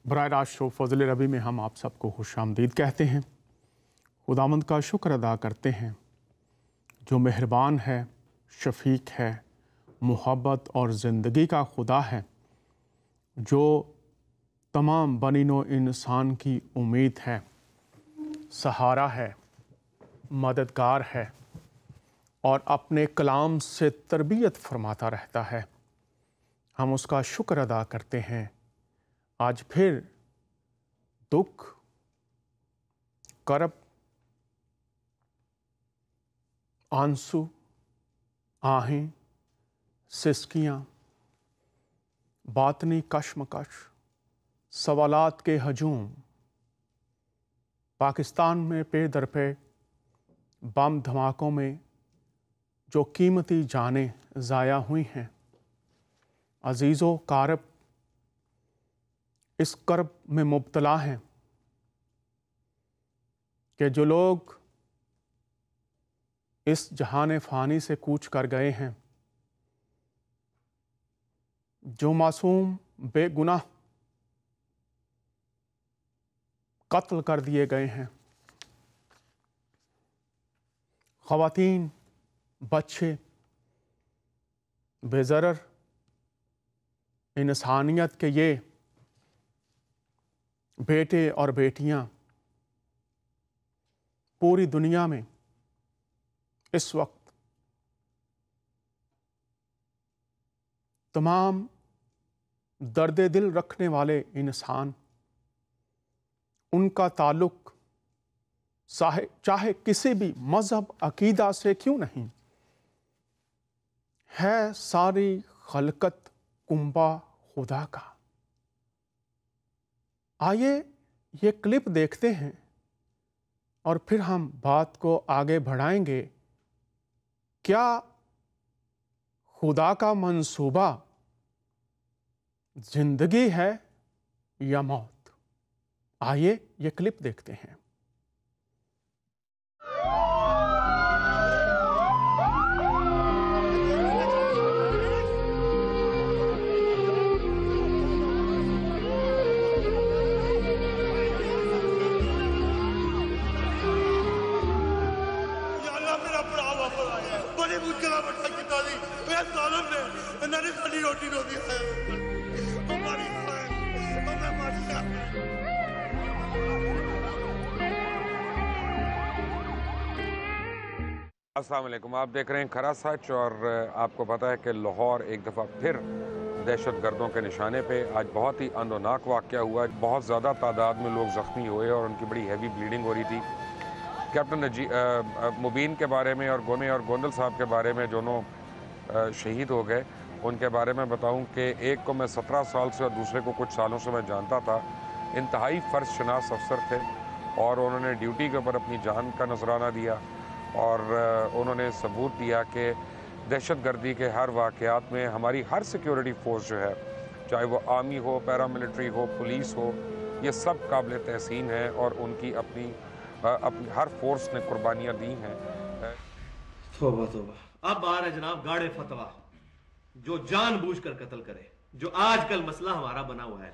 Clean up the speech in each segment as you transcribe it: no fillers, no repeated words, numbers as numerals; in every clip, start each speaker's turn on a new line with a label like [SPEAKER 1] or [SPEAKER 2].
[SPEAKER 1] براہ راست شو فضل ربی میں ہم آپ سب کو خوش آمدید کہتے ہیں۔ خداوند کا شکر ادا کرتے ہیں جو مہربان ہے، شفیق ہے، محبت اور زندگی کا خدا ہے، جو تمام بنی نوع انسان کی امید ہے، سہارا ہے، مددگار ہے اور اپنے کلام سے تربیت فرماتا رہتا ہے۔ ہم اس کا شکر ادا کرتے ہیں۔ آج پھر دکھ، کرب، آنسو، آہیں، سسکیاں، باطنی کشمکش، سوالات کے ہجوم، پاکستان میں پے در پے بم دھماکوں میں جو قیمتی جانیں ضائع ہوئی ہیں، عزیز و قارب اس کرب میں مبتلا ہیں کہ جو لوگ اس جہان فانی سے کوچ کر گئے ہیں، جو معصوم بے گناہ قتل کر دیے گئے ہیں، خواتین، بچے، بے ضرر انسانیت کے یہ بیٹے اور بیٹیاں پوری دنیا میں اس وقت تمام درد دل رکھنے والے انسان، ان کا تعلق چاہے کسی بھی مذہب عقیدہ سے کیوں نہیں ہے، ساری خلقت کنبہ خدا کا۔ آئیے یہ کلپ دیکھتے ہیں اور پھر ہم بات کو آگے بڑھائیں گے۔ کیا خدا کا منصوبہ زندگی ہے یا موت؟ آئیے یہ کلپ دیکھتے ہیں۔
[SPEAKER 2] السلام علیکم، آپ دیکھ رہے ہیں کھرا سچ، اور آپ کو پتہ ہے کہ لاہور ایک دفعہ پھر دہشت گردوں کے نشانے پہ آج بہت ہی اندوناک واقعہ ہوا۔ بہت زیادہ تعداد میں لوگ زخمی ہوئے اور ان کی بڑی ہیوی بلیڈنگ ہو رہی تھی۔ کیپٹن مبین کے بارے میں اور گونے اور گوندل صاحب کے بارے میں دونوں شہید ہو گئے، ان کے بارے میں بتاؤں کہ ایک کو میں 17 سال سے اور دوسرے کو کچھ سالوں سے میں جانتا تھا۔ انتہائی فرض شناس افسر تھے اور انہوں نے ڈیوٹی کے اوپر اپنی جان کا نذرانہ دیا اور انہوں نے ثبوت دیا کہ دہشت گردی کے ہر واقعات میں ہماری ہر سیکیورٹی فورس جو ہے، چاہے وہ آرمی ہو، پیراملٹری ہو، پولیس ہو، یہ سب قابل تحسین ہیں اور ان کی اپنی ہر فورس نے قربانیاں دی ہیں۔
[SPEAKER 3] توبہ توبہ، اب آ رہا ہے جناب گاڑے فتویٰ، جو جان بوجھ کر قتل کرے، جو آج کل مسئلہ ہمارا بنا ہوا ہے۔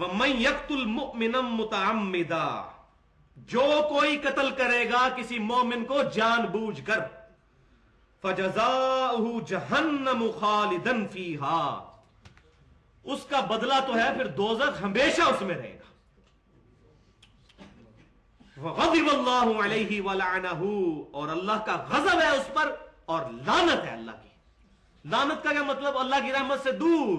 [SPEAKER 3] وَمَن يَقْتُلْ مُؤْمِنًا مُتَعَمِّدًا، جو کوئی قتل کرے گا کسی مومن کو جان بوجھ کر، فَجَزَاؤُهُ جَهَنَّمُ خَالِدًا فِيهَا، اس کا بدلہ تو ہے پھر دوزخ، ہمیشہ اس میں رہے گا۔ وَغَضِبَ اللَّهُ عَلَيْهِ وَلَعَنَهُ، اور اللہ کا غضب ہے اس پر اور لعنت ہے اللہ کی۔ لعنت کا کیا مطلب؟ اللہ کی رحمت سے دور۔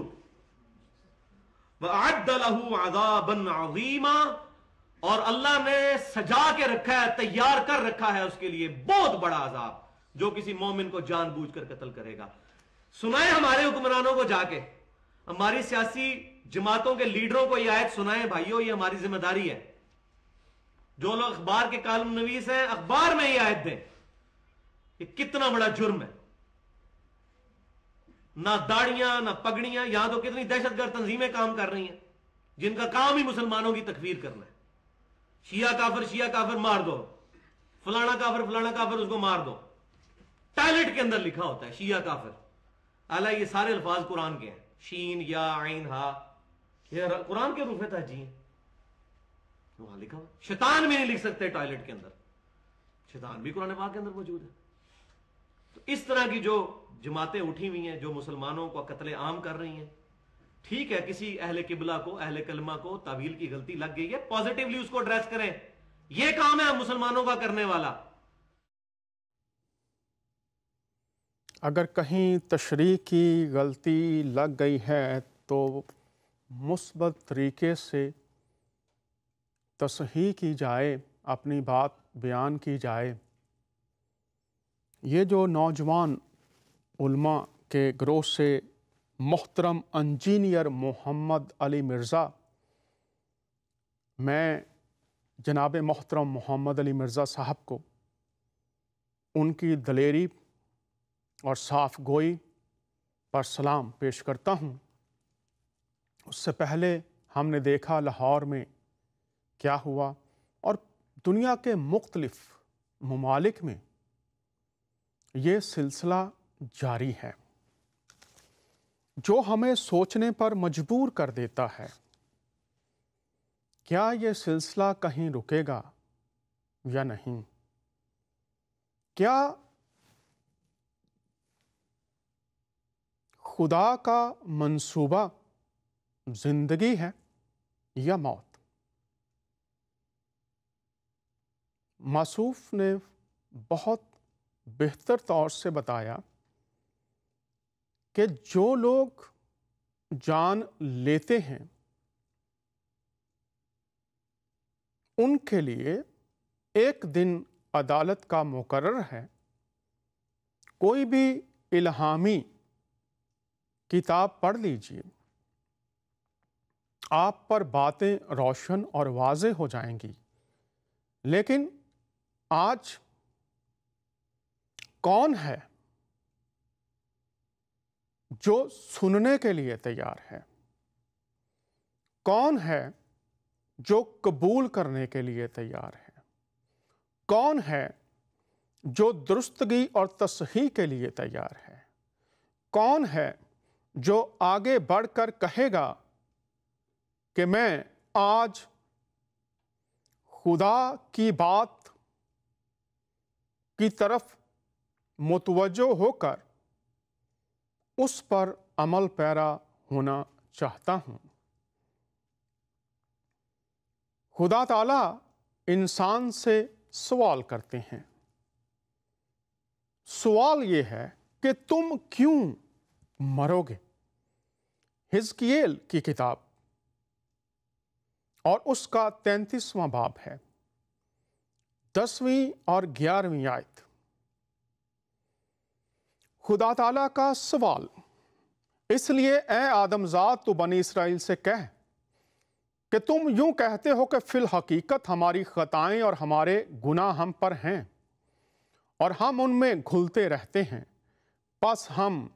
[SPEAKER 3] وَأَعَدَّ لَهُ عَذَابًا عَظِيمًا، اور اللہ نے سجا کے رکھا ہے، تیار کر رکھا ہے اس کے لیے بہت بڑا عذاب، جو کسی مومن کو جان بوجھ کر قتل کرے گا۔ سنائیں ہمارے حکمرانوں کو جا کے، ہماری سیاسی جماعتوں کے لیڈروں کو یہ آیت سنائیں، بھائیو یہ ہماری ذمہ داری ہے۔ جو لوگ اخبار کے کالم نویس ہیں، اخبار میں یہ آیت دیں، یہ کتنا بڑا جرم ہے۔ نہ داڑیاں نہ پگڑیاں، یہاں تو کتنی دہشت گرد تنظیمیں کام کر رہی ہیں جن کا کام ہی مسلمانوں کی تکفیر کرنا ہے۔ شیعہ کافر مار دو، فلانا کافر اس کو مار دو۔ ٹائلٹ کے اندر لکھا ہوتا ہے شیعہ کافر، حالانکہ یہ سارے الفاظ قرآن کے ہیں، شین یا عین ہا، یہ قرآن کے حروف تہجی ہیں، وہاں لکھا ہوا۔ شیطان بھی نہیں لکھ سکتے ٹوائلٹ کے اندر، شیطان بھی قرآن پاک کے اندر موجود ہے۔ تو اس طرح کی جو جماعتیں اٹھی ہوئی ہیں جو مسلمانوں کو قتل عام کر رہی ہیں، ٹھیک ہے کسی اہل قبلہ کو، اہل کلمہ کو تعویل کی غلطی لگ گئی ہے، پازیٹیولی اس کو ایڈریس کریں، یہ کام ہے مسلمانوں کا کرنے والا۔
[SPEAKER 1] اگر کہیں تشریح کی غلطی لگ گئی ہے تو مثبت طریقے سے تصحیح کی جائے، اپنی بات بیان کی جائے۔ یہ جو نوجوان علماء کے گروہ سے محترم انجینئر محمد علی مرزا، میں جناب محترم محمد علی مرزا صاحب کو ان کی دلیری اور صاف گوئی پر سلام پیش کرتا ہوں۔ اس سے پہلے ہم نے دیکھا لاہور میں کیا ہوا، اور دنیا کے مختلف ممالک میں یہ سلسلہ جاری ہے، جو ہمیں سوچنے پر مجبور کر دیتا ہے، کیا یہ سلسلہ کہیں رکے گا یا نہیں؟ کیا خدا کا منصوبہ زندگی ہے یا موت؟ موصوف نے بہت بہتر طور سے بتایا کہ جو لوگ جان لیتے ہیں ان کے لیے ایک دن عدالت کا مقرر ہے۔ کوئی بھی الہامی کتاب پڑھ لیجئے، آپ پر باتیں روشن اور واضح ہو جائیں گی۔ لیکن آج کون ہے جو سننے کے لیے تیار ہے؟ کون ہے جو قبول کرنے کے لیے تیار ہے؟ کون ہے جو درستگی اور تصحیح کے لیے تیار ہے؟ کون ہے جو آگے بڑھ کر کہے گا کہ میں آج خدا کی بات کی طرف متوجہ ہو کر اس پر عمل پیرا ہونا چاہتا ہوں؟ خدا تعالیٰ انسان سے سوال کرتے ہیں۔ سوال یہ ہے کہ تم کیوں مرو گے؟ حزقیل کی کتاب اور اس کا 33واں باب ہے، 10ویں اور 11ویں آیت۔ خدا تعالیٰ کا سوال، اس لیے اے آدم زاد تو بنی اسرائیل سے کہہ کہ تم یوں کہتے ہو کہ فی الحقیقت ہماری خطائیں اور ہمارے گناہ ہم پر ہیں اور ہم ان میں گھلتے رہتے ہیں، پس ہم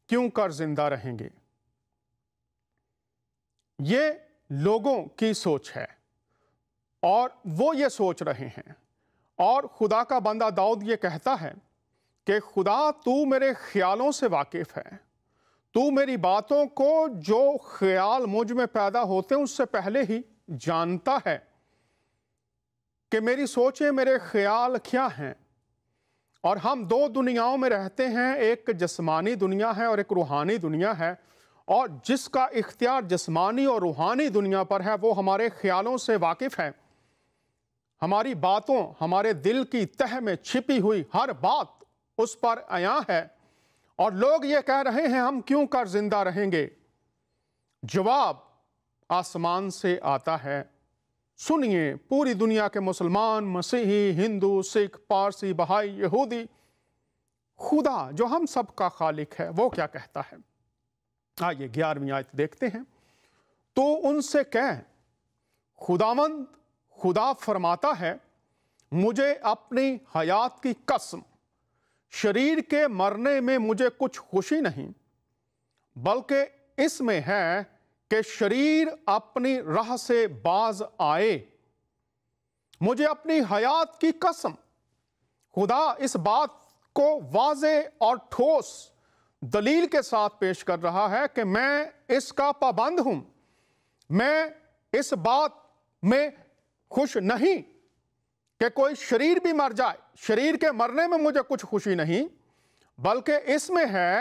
[SPEAKER 1] کیوں کر زندہ رہیں گے؟ یہ لوگوں کی سوچ ہے اور وہ یہ سوچ رہے ہیں، اور خدا کا بندہ داؤد یہ کہتا ہے کہ خدا تو میرے خیالوں سے واقف ہے، تو میری باتوں کو جو خیال مجھ میں پیدا ہوتے ہیں اس سے پہلے ہی جانتا ہے کہ میری سوچیں، میرے خیال کیا ہیں۔ اور ہم دو دنیاؤں میں رہتے ہیں، ایک جسمانی دنیا ہے اور ایک روحانی دنیا ہے، اور جس کا اختیار جسمانی اور روحانی دنیا پر ہے وہ ہمارے خیالوں سے واقف ہے۔ ہماری باتوں، ہمارے دل کی تہ میں چھپی ہوئی ہر بات اس پر عیاں ہے، اور لوگ یہ کہہ رہے ہیں ہم کیوں کر زندہ رہیں گے؟ جواب آسمان سے آتا ہے، سنیے پوری دنیا کے مسلمان، مسیحی، ہندو، سکھ، پارسی، بہائی، یہودی، خدا جو ہم سب کا خالق ہے وہ کیا کہتا ہے۔ آئیے 11ویں آیت دیکھتے ہیں۔ تو ان سے کہہ، خداوند خدا فرماتا ہے، مجھے اپنی حیات کی قسم، شریر کے مرنے میں مجھے کچھ خوشی نہیں، بلکہ اس میں ہے کہ شریر اپنی راہ سے باز آئے۔ مجھے اپنی حیات کی قسم، خدا اس بات کو واضح اور ٹھوس دلیل کے ساتھ پیش کر رہا ہے کہ میں اس کا پابند ہوں میں اس بات میں خوش نہیں کہ کوئی شریر بھی مر جائے، شریر کے مرنے میں مجھے کچھ خوشی نہیں، بلکہ اس میں ہے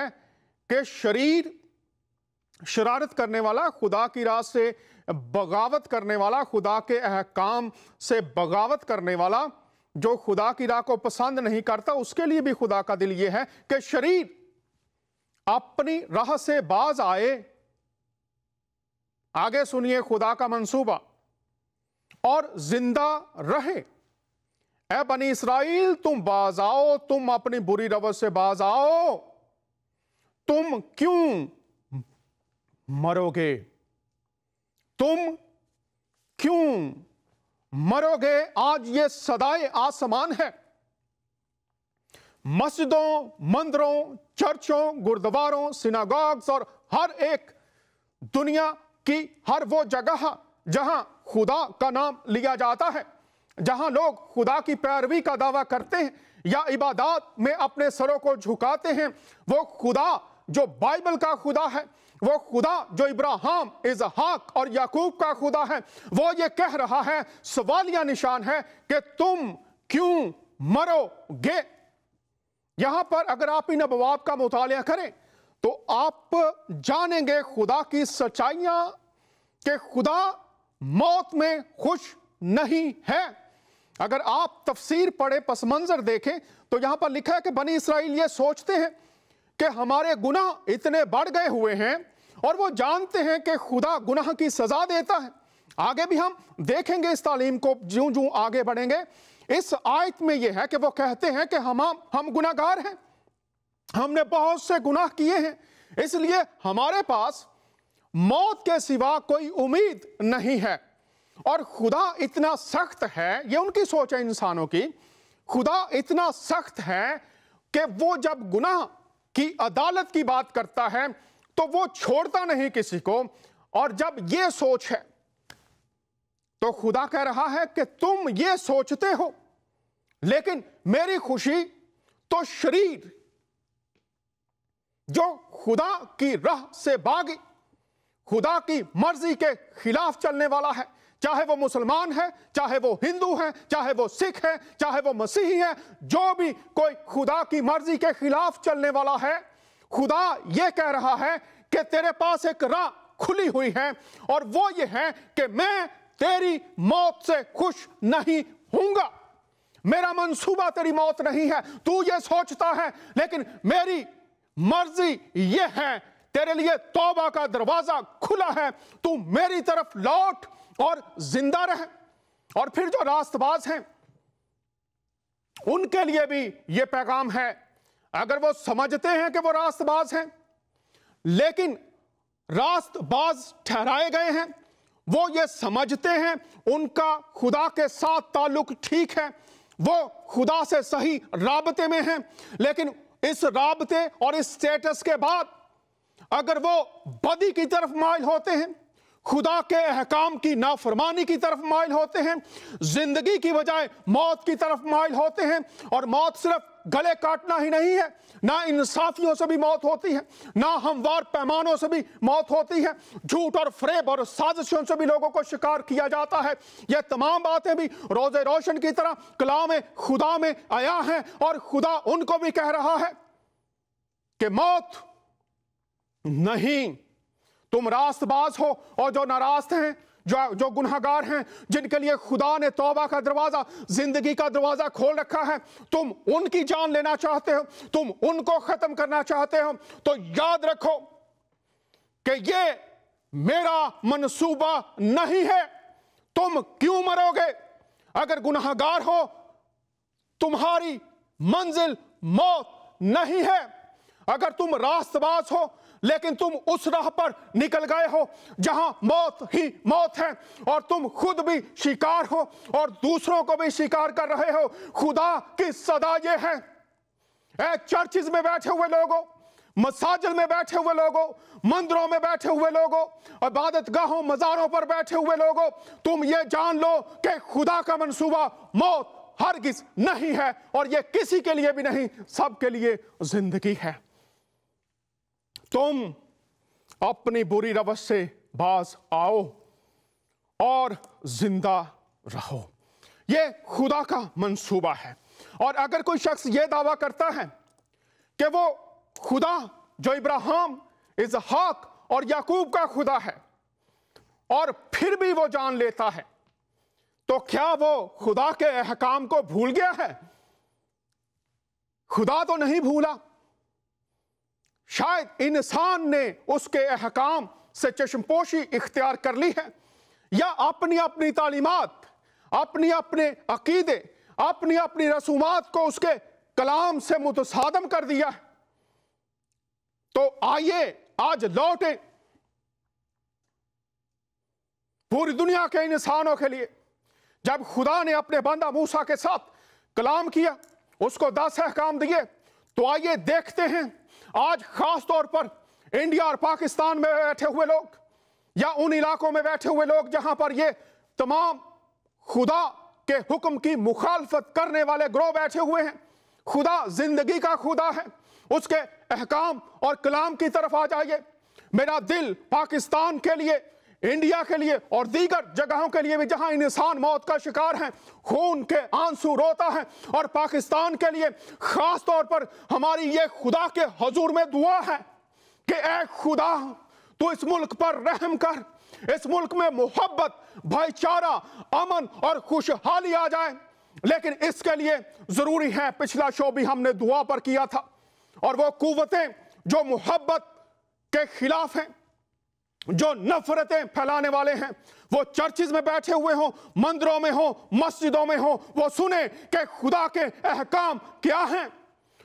[SPEAKER 1] کہ شریر شرارت کرنے والا، خدا کی راہ سے بغاوت کرنے والا، خدا کے احکام سے بغاوت کرنے والا، جو خدا کی راہ کو پسند نہیں کرتا، اس کے لیے بھی خدا کا دل یہ ہے کہ شریر اپنی راہ سے باز آئے۔ آگے سنیے خدا کا منصوبہ، اور زندہ رہے۔ اے بنی اسرائیل تم باز آؤ، تم اپنی بری روش سے باز آؤ، تم کیوں مرو گے؟ تم کیوں مرو گے؟ آج یہ صدائے آسمان ہے، مسجدوں، مندروں، چرچوں، گردواروں، سیناگوگز اور ہر ایک دنیا کی ہر وہ جگہ جہاں خدا کا نام لیا جاتا ہے، جہاں لوگ خدا کی پیروی کا دعویٰ کرتے ہیں یا عبادات میں اپنے سروں کو جھکاتے ہیں، وہ خدا جو بائبل کا خدا ہے، وہ خدا جو ابراہیم، اسحاق اور یعقوب کا خدا ہے، وہ یہ کہہ رہا ہے، سوالیہ نشان ہے کہ تم کیوں مرو گے؟ یہاں پر اگر آپ ان ابواب کا مطالعہ کریں تو آپ جانیں گے خدا کی سچائیاں، کہ خدا موت میں خوش نہیں ہے۔ اگر آپ تفسیر پڑھے، پس منظر دیکھیں تو یہاں پر لکھا ہے کہ بنی اسرائیل یہ سوچتے ہیں کہ ہمارے گناہ اتنے بڑھ گئے ہوئے ہیں، اور وہ جانتے ہیں کہ خدا گناہ کی سزا دیتا ہے۔ آگے بھی ہم دیکھیں گے اس تعلیم کو جوں جوں آگے بڑھیں گے۔ اس آیت میں یہ ہے کہ وہ کہتے ہیں کہ ہم گناہ گار ہیں، ہم نے بہت سے گناہ کیے ہیں، اس لیے ہمارے پاس موت کے سوا کوئی امید نہیں ہے۔ اور خدا اتنا سخت ہے، یہ ان کی سوچ ہے انسانوں کی، خدا اتنا سخت ہے کہ وہ جب گناہ کی عدالت کی بات کرتا ہے تو وہ چھوڑتا نہیں کسی کو۔ اور جب یہ سوچ ہے تو خدا کہہ رہا ہے کہ تم یہ سوچتے ہو، لیکن میری خوشی تو شریر جو خدا کی راہ سے باغی، خدا کی مرضی کے خلاف چلنے والا ہے، چاہے وہ مسلمان ہے، چاہے وہ ہندو ہے، چاہے وہ سکھ ہے، چاہے وہ مسیحی ہے، جو بھی کوئی خدا کی مرضی کے خلاف چلنے والا ہے، خدا یہ کہہ رہا ہے کہ تیرے پاس ایک راہ کھلی ہوئی ہے، اور وہ یہ ہے کہ میں تیری موت سے خوش نہیں ہوں گا۔ میرا منصوبہ تیری موت نہیں ہے، تو یہ سوچتا ہے، لیکن میری مرضی یہ ہے، تیرے لیے توبہ کا دروازہ کھلا ہے، تو میری طرف لوٹ اور زندہ رہ۔ اور پھر جو راست باز ہیں ان کے لیے بھی یہ پیغام ہے، اگر وہ سمجھتے ہیں کہ وہ راست باز ہیں لیکن راست باز ٹھہرائے گئے ہیں، وہ یہ سمجھتے ہیں ان کا خدا کے ساتھ تعلق ٹھیک ہے، وہ خدا سے صحیح رابطے میں ہیں، لیکن اس رابطے اور اس سٹیٹس کے بعد اگر وہ بدی کی طرف مائل ہوتے ہیں، خدا کے احکام کی نافرمانی کی طرف مائل ہوتے ہیں، زندگی کی بجائے موت کی طرف مائل ہوتے ہیں، اور موت صرف گلے کاٹنا ہی نہیں ہے، نہ انصافیوں سے بھی موت ہوتی ہے، نہ ہموار پیمانوں سے بھی موت ہوتی ہے، جھوٹ اور فریب اور سازشوں سے بھی لوگوں کو شکار کیا جاتا ہے۔ یہ تمام باتیں بھی روز روشن کی طرح کلام خدا میں آیا ہیں، اور خدا ان کو بھی کہہ رہا ہے کہ موت نہیں، تم راست باز ہو، اور جو ناراست ہیں، جو گناہگار ہیں، جن کے لیے خدا نے توبہ کا دروازہ، زندگی کا دروازہ کھول رکھا ہے، تم ان کی جان لینا چاہتے ہو، تم ان کو ختم کرنا چاہتے ہو، تو یاد رکھو کہ یہ میرا منصوبہ نہیں ہے۔ تم کیوں مرو گے؟ اگر گناہگار ہو، تمہاری منزل موت نہیں ہے۔ اگر تم راست باز ہو لیکن تم اس راہ پر نکل گئے ہو جہاں موت ہی موت ہے، اور تم خود بھی شکار ہو اور دوسروں کو بھی شکار کر رہے ہو، خدا کی صدا یہ ہے، اے چرچز میں بیٹھے ہوئے لوگوں، مساجد میں بیٹھے ہوئے لوگوں، مندروں میں بیٹھے ہوئے لوگوں، عبادت گاہوں، مزاروں پر بیٹھے ہوئے لوگوں، تم یہ جان لو کہ خدا کا منصوبہ موت ہرگز نہیں ہے، اور یہ کسی کے لیے بھی نہیں، سب کے لیے زندگی ہے۔ تم اپنی بری روش سے باز آؤ۔ اور زندہ رہو۔ یہ خدا کا منصوبہ ہے۔ اور اگر کوئی شخص یہ دعویٰ کرتا ہے کہ وہ خدا جو ابراہیم، اسحاق اور یعقوب کا خدا ہے اور پھر بھی وہ جان لیتا ہے، تو کیا وہ خدا کے احکام کو بھول گیا ہے؟ خدا تو نہیں بھولا، شاید انسان نے اس کے احکام سے چشم پوشی اختیار کر لی ہے، یا اپنی اپنی تعلیمات، اپنے عقیدے، اپنی رسومات کو اس کے کلام سے متصادم کر دیا ہے۔ تو آئیے آج لوٹیں پوری دنیا کے انسانوں کے لیے۔ جب خدا نے اپنے بندہ موسیٰ کے ساتھ کلام کیا، اس کو 10 احکام دیے، تو آئیے دیکھتے ہیں آج خاص طور پر انڈیا اور پاکستان میں بیٹھے ہوئے لوگ، یا ان علاقوں میں بیٹھے ہوئے لوگ جہاں پر یہ تمام خدا کے حکم کی مخالفت کرنے والے گروہ بیٹھے ہوئے ہیں۔ خدا زندگی کا خدا ہے، اس کے احکام اور کلام کی طرف آ جائیے۔ میرا دل پاکستان کے لیے، انڈیا کے لیے اور دیگر جگہوں کے لیے بھی جہاں انسان موت کا شکار ہیں، خون کے آنسو روتا ہے، اور پاکستان کے لیے خاص طور پر ہماری یہ خدا کے حضور میں دعا ہے کہ اے خدا تو اس ملک پر رحم کر، اس ملک میں محبت، بھائی چارہ، امن اور خوشحالی آ جائے۔ لیکن اس کے لیے ضروری ہے، پچھلا شو بھی ہم نے دعا پر کیا تھا، اور وہ قوتیں جو محبت کے خلاف ہیں، جو نفرتیں پھیلانے والے ہیں، وہ چرچز میں بیٹھے ہوئے ہوں، مندروں میں ہوں، مسجدوں میں ہوں، وہ سنیں کہ خدا کے احکام کیا ہیں۔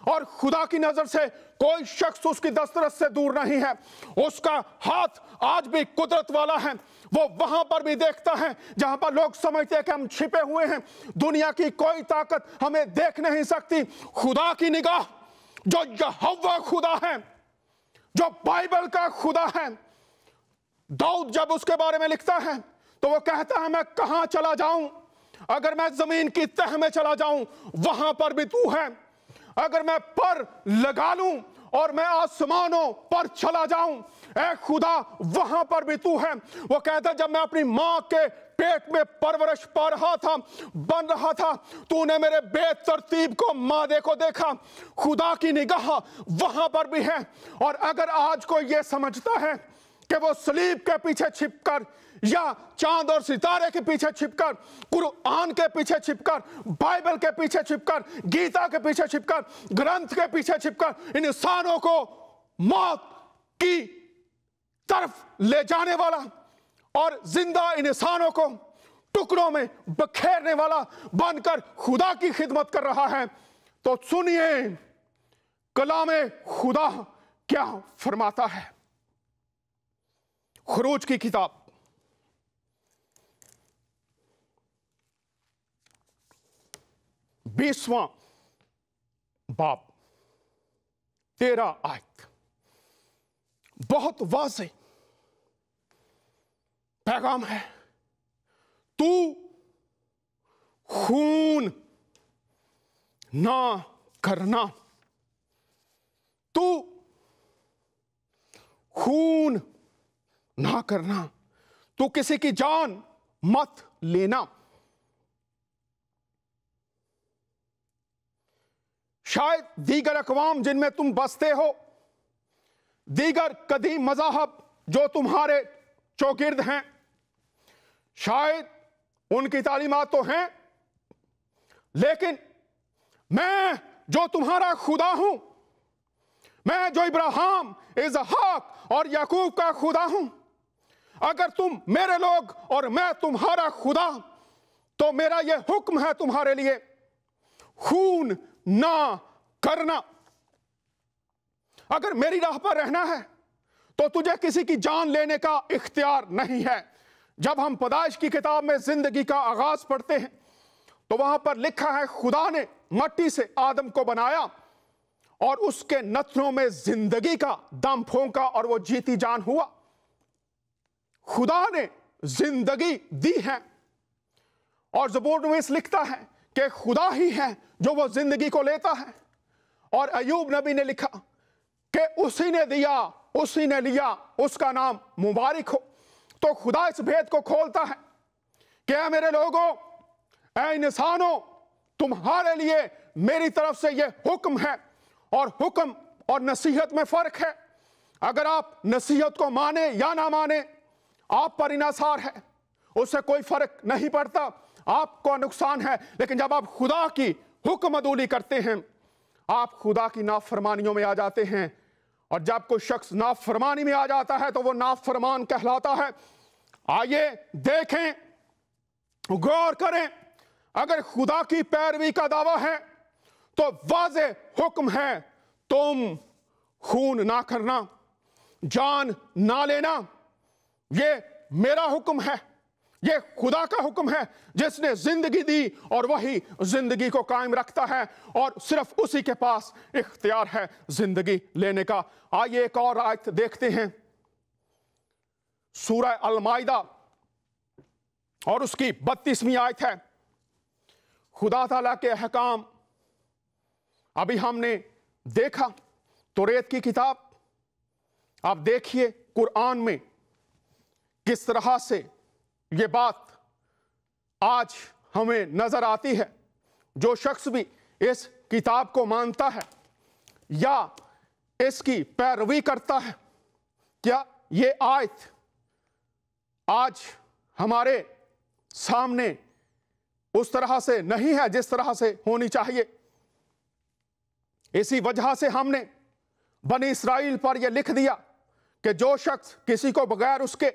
[SPEAKER 1] اور خدا کی نظر سے کوئی شخص اس کی دسترس سے دور نہیں ہے، اس کا ہاتھ آج بھی قدرت والا ہے۔ وہ وہاں پر بھی دیکھتا ہے جہاں پر لوگ سمجھتے ہیں کہ ہم چھپے ہوئے ہیں، دنیا کی کوئی طاقت ہمیں دیکھ نہیں سکتی۔ خدا کی نگاہ جو یہوہ خدا ہے، جو بائبل کا خدا ہے، داؤد جب اس کے بارے میں لکھتا ہے تو وہ کہتا ہے میں کہاں چلا جاؤں؟ اگر میں زمین کی تہ میں چلا جاؤں وہاں پر بھی تو ہے، اگر میں پر لگا لوں اور میں آسمانوں پر چلا جاؤں اے خدا وہاں پر بھی تو ہے۔ وہ کہتا ہے جب میں اپنی ماں کے پیٹ میں پرورش پا رہا تھا، بن رہا تھا، تو نے میرے بے ترتیب کو مادے کو دیکھا۔ خدا کی نگاہ وہاں پر بھی ہے۔ اور اگر آج کوئی یہ سمجھتا ہے کہ وہ صلیب کے پیچھے چھپ کر یا چاند اور ستارے کے پیچھے چھپ کر، قرآن کے پیچھے چھپ کر، بائبل کے پیچھے چھپ کر، گیتا کے پیچھے چھپ کر، گرنتھ کے پیچھے چھپ کر انسانوں کو موت کی طرف لے جانے والا اور زندہ انسانوں کو ٹکڑوں میں بکھیرنے والا بن کر خدا کی خدمت کر رہا ہے، تو سنیے کلام خدا کیا فرماتا ہے۔ خروج کی کتاب 20واں باب 13 آیت بہت واضح پیغام ہے۔ تو خون نہ کرنا، تو خون نہ کرنا، تو کسی کی جان مت لینا۔ شاید دیگر اقوام جن میں تم بستے ہو، دیگر قدیم مذاہب جو تمہارے چوگرد ہیں، شاید ان کی تعلیمات تو ہیں، لیکن میں جو تمہارا خدا ہوں، میں جو ابراہیم، اسحاق اور یعقوب کا خدا ہوں، اگر تم میرے لوگ اور میں تمہارا خدا، تو میرا یہ حکم ہے تمہارے لیے، خون نہ کرنا۔ اگر میری راہ پر رہنا ہے تو تجھے کسی کی جان لینے کا اختیار نہیں ہے۔ جب ہم پیدائش کی کتاب میں زندگی کا آغاز پڑھتے ہیں تو وہاں پر لکھا ہے خدا نے مٹی سے آدم کو بنایا اور اس کے نتنوں میں زندگی کا دم پھونکا اور وہ جیتی جان ہوا۔ خدا نے زندگی دی ہے، اور زبور نویس لکھتا ہے کہ خدا ہی ہے جو وہ زندگی کو لیتا ہے، اور ایوب نبی نے لکھا کہ اسی نے دیا، اسی نے لیا، اس کا نام مبارک ہو۔ تو خدا اس بھید کو کھولتا ہے کہ اے میرے لوگوں، اے انسانوں، تمہارے لیے میری طرف سے یہ حکم ہے، اور حکم اور نصیحت میں فرق ہے۔ اگر آپ نصیحت کو مانیں یا نہ مانیں، آپ پر انحصار ہے، اس سے کوئی فرق نہیں پڑتا، آپ کو نقصان ہے۔ لیکن جب آپ خدا کی حکم عدولی کرتے ہیں، آپ خدا کی نافرمانیوں میں آ جاتے ہیں، اور جب کوئی شخص نافرمانی میں آ جاتا ہے تو وہ نافرمان کہلاتا ہے۔ آئیے دیکھیں، غور کریں، اگر خدا کی پیروی کا دعویٰ ہے تو واضح حکم ہے، تم خون نہ کرنا، جان نہ لینا۔ یہ میرا حکم ہے، یہ خدا کا حکم ہے جس نے زندگی دی، اور وہی زندگی کو قائم رکھتا ہے، اور صرف اسی کے پاس اختیار ہے زندگی لینے کا۔ آئیے ایک اور آیت دیکھتے ہیں، سورہ المائدہ اور اس کی 32ویں آیت ہے۔ خدا تعالیٰ کے احکام ابھی ہم نے دیکھا، توریت کی کتاب۔ آپ دیکھیے قرآن میں کس طرح سے یہ بات آج ہمیں نظر آتی ہے۔ جو شخص بھی اس کتاب کو مانتا ہے یا اس کی پیروی کرتا ہے، کیا یہ آیت آج ہمارے سامنے اس طرح سے نہیں ہے جس طرح سے ہونی چاہیے؟ اسی وجہ سے ہم نے بنی اسرائیل پر یہ لکھ دیا کہ جو شخص کسی کو بغیر اس کے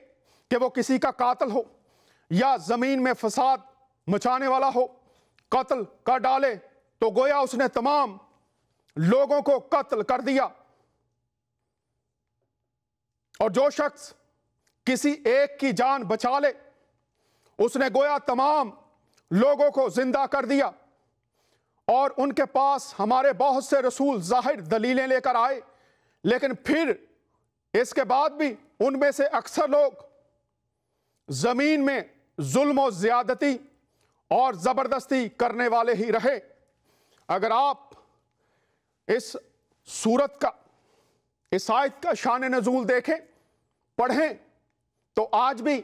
[SPEAKER 1] کہ وہ کسی کا قاتل ہو یا زمین میں فساد مچانے والا ہو قتل کر ڈالے، تو گویا اس نے تمام لوگوں کو قتل کر دیا۔ اور جو شخص کسی ایک کی جان بچا لے، اس نے گویا تمام لوگوں کو زندہ کر دیا۔ اور ان کے پاس ہمارے بہت سے رسول ظاہر دلیلیں لے کر آئے، لیکن پھر اس کے بعد بھی ان میں سے اکثر لوگ زمین میں ظلم و زیادتی اور زبردستی کرنے والے ہی رہے۔ اگر آپ اس سورت کا، اس آیت کا شان نزول دیکھیں، پڑھیں، تو آج بھی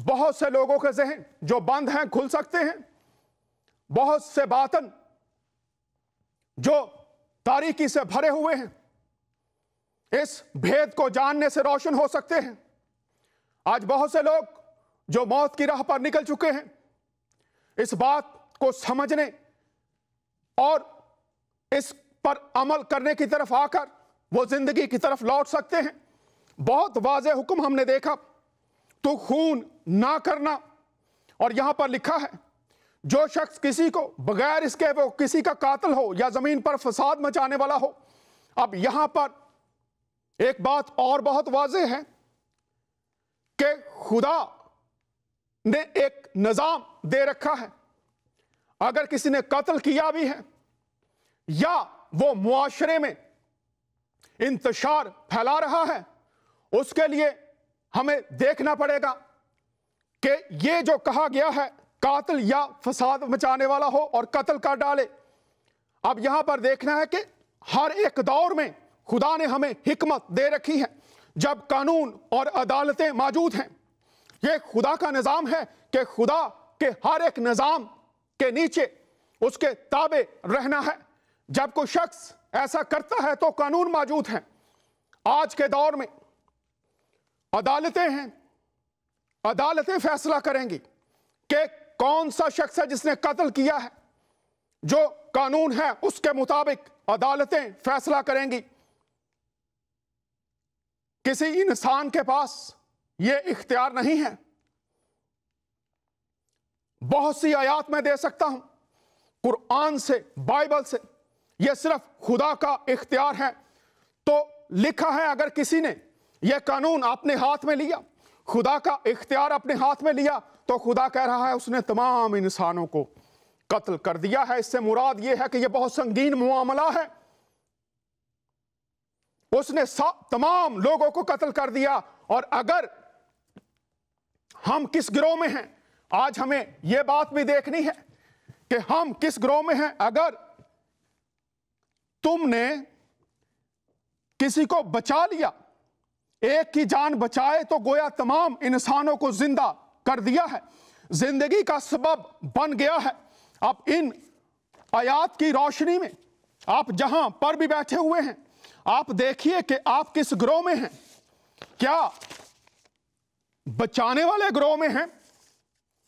[SPEAKER 1] بہت سے لوگوں کے ذہن جو بند ہیں کھل سکتے ہیں، بہت سے باطن جو تاریکی سے بھرے ہوئے ہیں اس بھید کو جاننے سے روشن ہو سکتے ہیں۔ آج بہت سے لوگ جو موت کی راہ پر نکل چکے ہیں، اس بات کو سمجھنے اور اس پر عمل کرنے کی طرف آ کر وہ زندگی کی طرف لوٹ سکتے ہیں۔ بہت واضح حکم ہم نے دیکھا، تو خون نہ کرنا، اور یہاں پر لکھا ہے جو شخص کسی کو بغیر اس کے وہ کسی کا قاتل ہو یا زمین پر فساد مچانے والا ہو۔ اب یہاں پر ایک بات اور بہت واضح ہے کہ خدا نے ایک نظام دے رکھا ہے۔ اگر کسی نے قتل کیا بھی ہے یا وہ معاشرے میں انتشار پھیلا رہا ہے، اس کے لیے ہمیں دیکھنا پڑے گا کہ یہ جو کہا گیا ہے قاتل یا فساد مچانے والا ہو اور قتل کر ڈالے، اب یہاں پر دیکھنا ہے کہ ہر ایک دور میں خدا نے ہمیں حکمت دے رکھی ہے۔ جب قانون اور عدالتیں موجود ہیں، یہ خدا کا نظام ہے کہ خدا کے ہر ایک نظام کے نیچے اس کے تابع رہنا ہے۔ جب کوئی شخص ایسا کرتا ہے تو قانون موجود ہیں۔ آج کے دور میں عدالتیں ہیں، عدالتیں فیصلہ کریں گی کہ کون سا شخص ہے جس نے قتل کیا ہے۔ جو قانون ہے اس کے مطابق عدالتیں فیصلہ کریں گی۔ کسی انسان کے پاس یہ اختیار نہیں ہے۔ بہت سی آیات میں دے سکتا ہوں قرآن سے، بائبل سے، یہ صرف خدا کا اختیار ہے۔ تو لکھا ہے اگر کسی نے یہ قانون اپنے ہاتھ میں لیا، خدا کا اختیار اپنے ہاتھ میں لیا، تو خدا کہہ رہا ہے اس نے تمام انسانوں کو قتل کر دیا ہے۔ اس سے مراد یہ ہے کہ یہ بہت سنگین معاملہ ہے۔ اس نے تمام لوگوں کو قتل کر دیا۔ اور اگر ہم کس گروہ میں ہیں، آج ہمیں یہ بات بھی دیکھنی ہے کہ ہم کس گروہ میں ہیں۔ اگر تم نے کسی کو بچا لیا، ایک کی جان بچائے، تو گویا تمام انسانوں کو زندہ کر دیا ہے۔ जिंदगी का सबब बन गया है। अब इन आयात की रोशनी में आप जहां पर भी बैठे हुए हैं, आप देखिए कि आप किस ग्रोह में हैं। क्या बचाने वाले ग्रोह में हैं